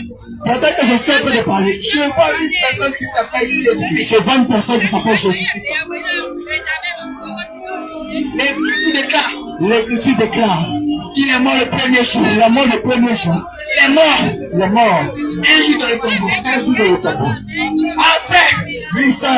Peut-être que je suis en train de parler. je vois une personne qui s'appelle Jésus-Christ. Je vois une personne qui s'appelle Jésus-Christ. L'Écriture déclare L'Écriture déclare qu'il est mort le premier jour. qu'il est mort le premier jour. Il est mort Il est mort un jour dans le tombeau. un jour dans le tombeau. Enfin, Oui, sœur,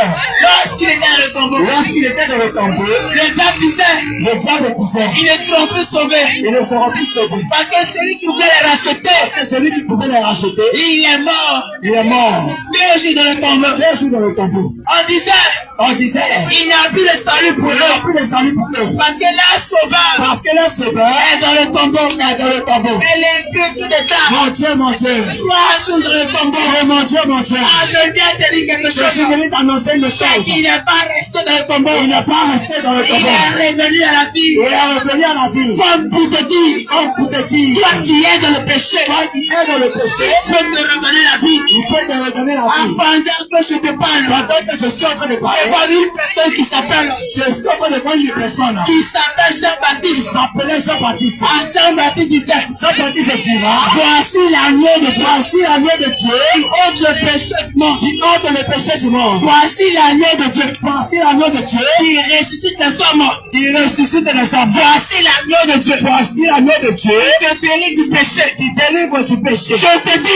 lorsqu'il était dans le tombeau, lorsqu'il était dans le tombeau, le diable disait, le diable disait, ils ne seront plus sauvés. ils ne seront plus sauvés. Parce que celui qui voulait les racheter, Et celui qui pouvait les racheter, il est mort. il est mort. 2 jours dans le tombeau. 2 jours dans le tombeau. On disait, On disait, il n'y a plus de salut pour il n'y a eux. plus de salut pour eux. Parce que leur sauveur Parce que le sauveur est dans le tombeau. est dans le tombeau. Et l'Écriture déclare, Mon Dieu, mon Dieu. 3 jours dans le tombeau. Oh mon Dieu, mon Dieu. Ah, je viens te dire quelque Je suis chose. venu t'annoncer une C'est chose. qu'il n'est pas resté dans le tombeau. Il n'est pas resté dans le Il tombeau. est revenu à la vie. Il est revenu à la vie. Comme pour te dire, Comme pour te dire, toi qui es dans le péché, toi qui es dans le péché, il peut te redonner la vie. il peut te redonner la vie. Pendant que je te parle, Pendant que je suis en train de je parler, vois une personne qui s'appelle je suis en train de voir une personne Jean-Baptiste. qui s'appelait Jean-Baptiste. Ah, Jean-Baptiste disait, Jean-Baptiste dira, voici l'agneau de Dieu. voici l'agneau de Dieu Qui ôte le péché du monde. qui ôte le péché du monde. Voici l'agneau de Dieu. Voici l'agneau de Dieu Qui ressuscite les hommes. qui ressuscite les hommes. Voici l'agneau de Dieu. Voici l'agneau de Dieu Qui te délivre du péché. qui délivre du péché. Je te dis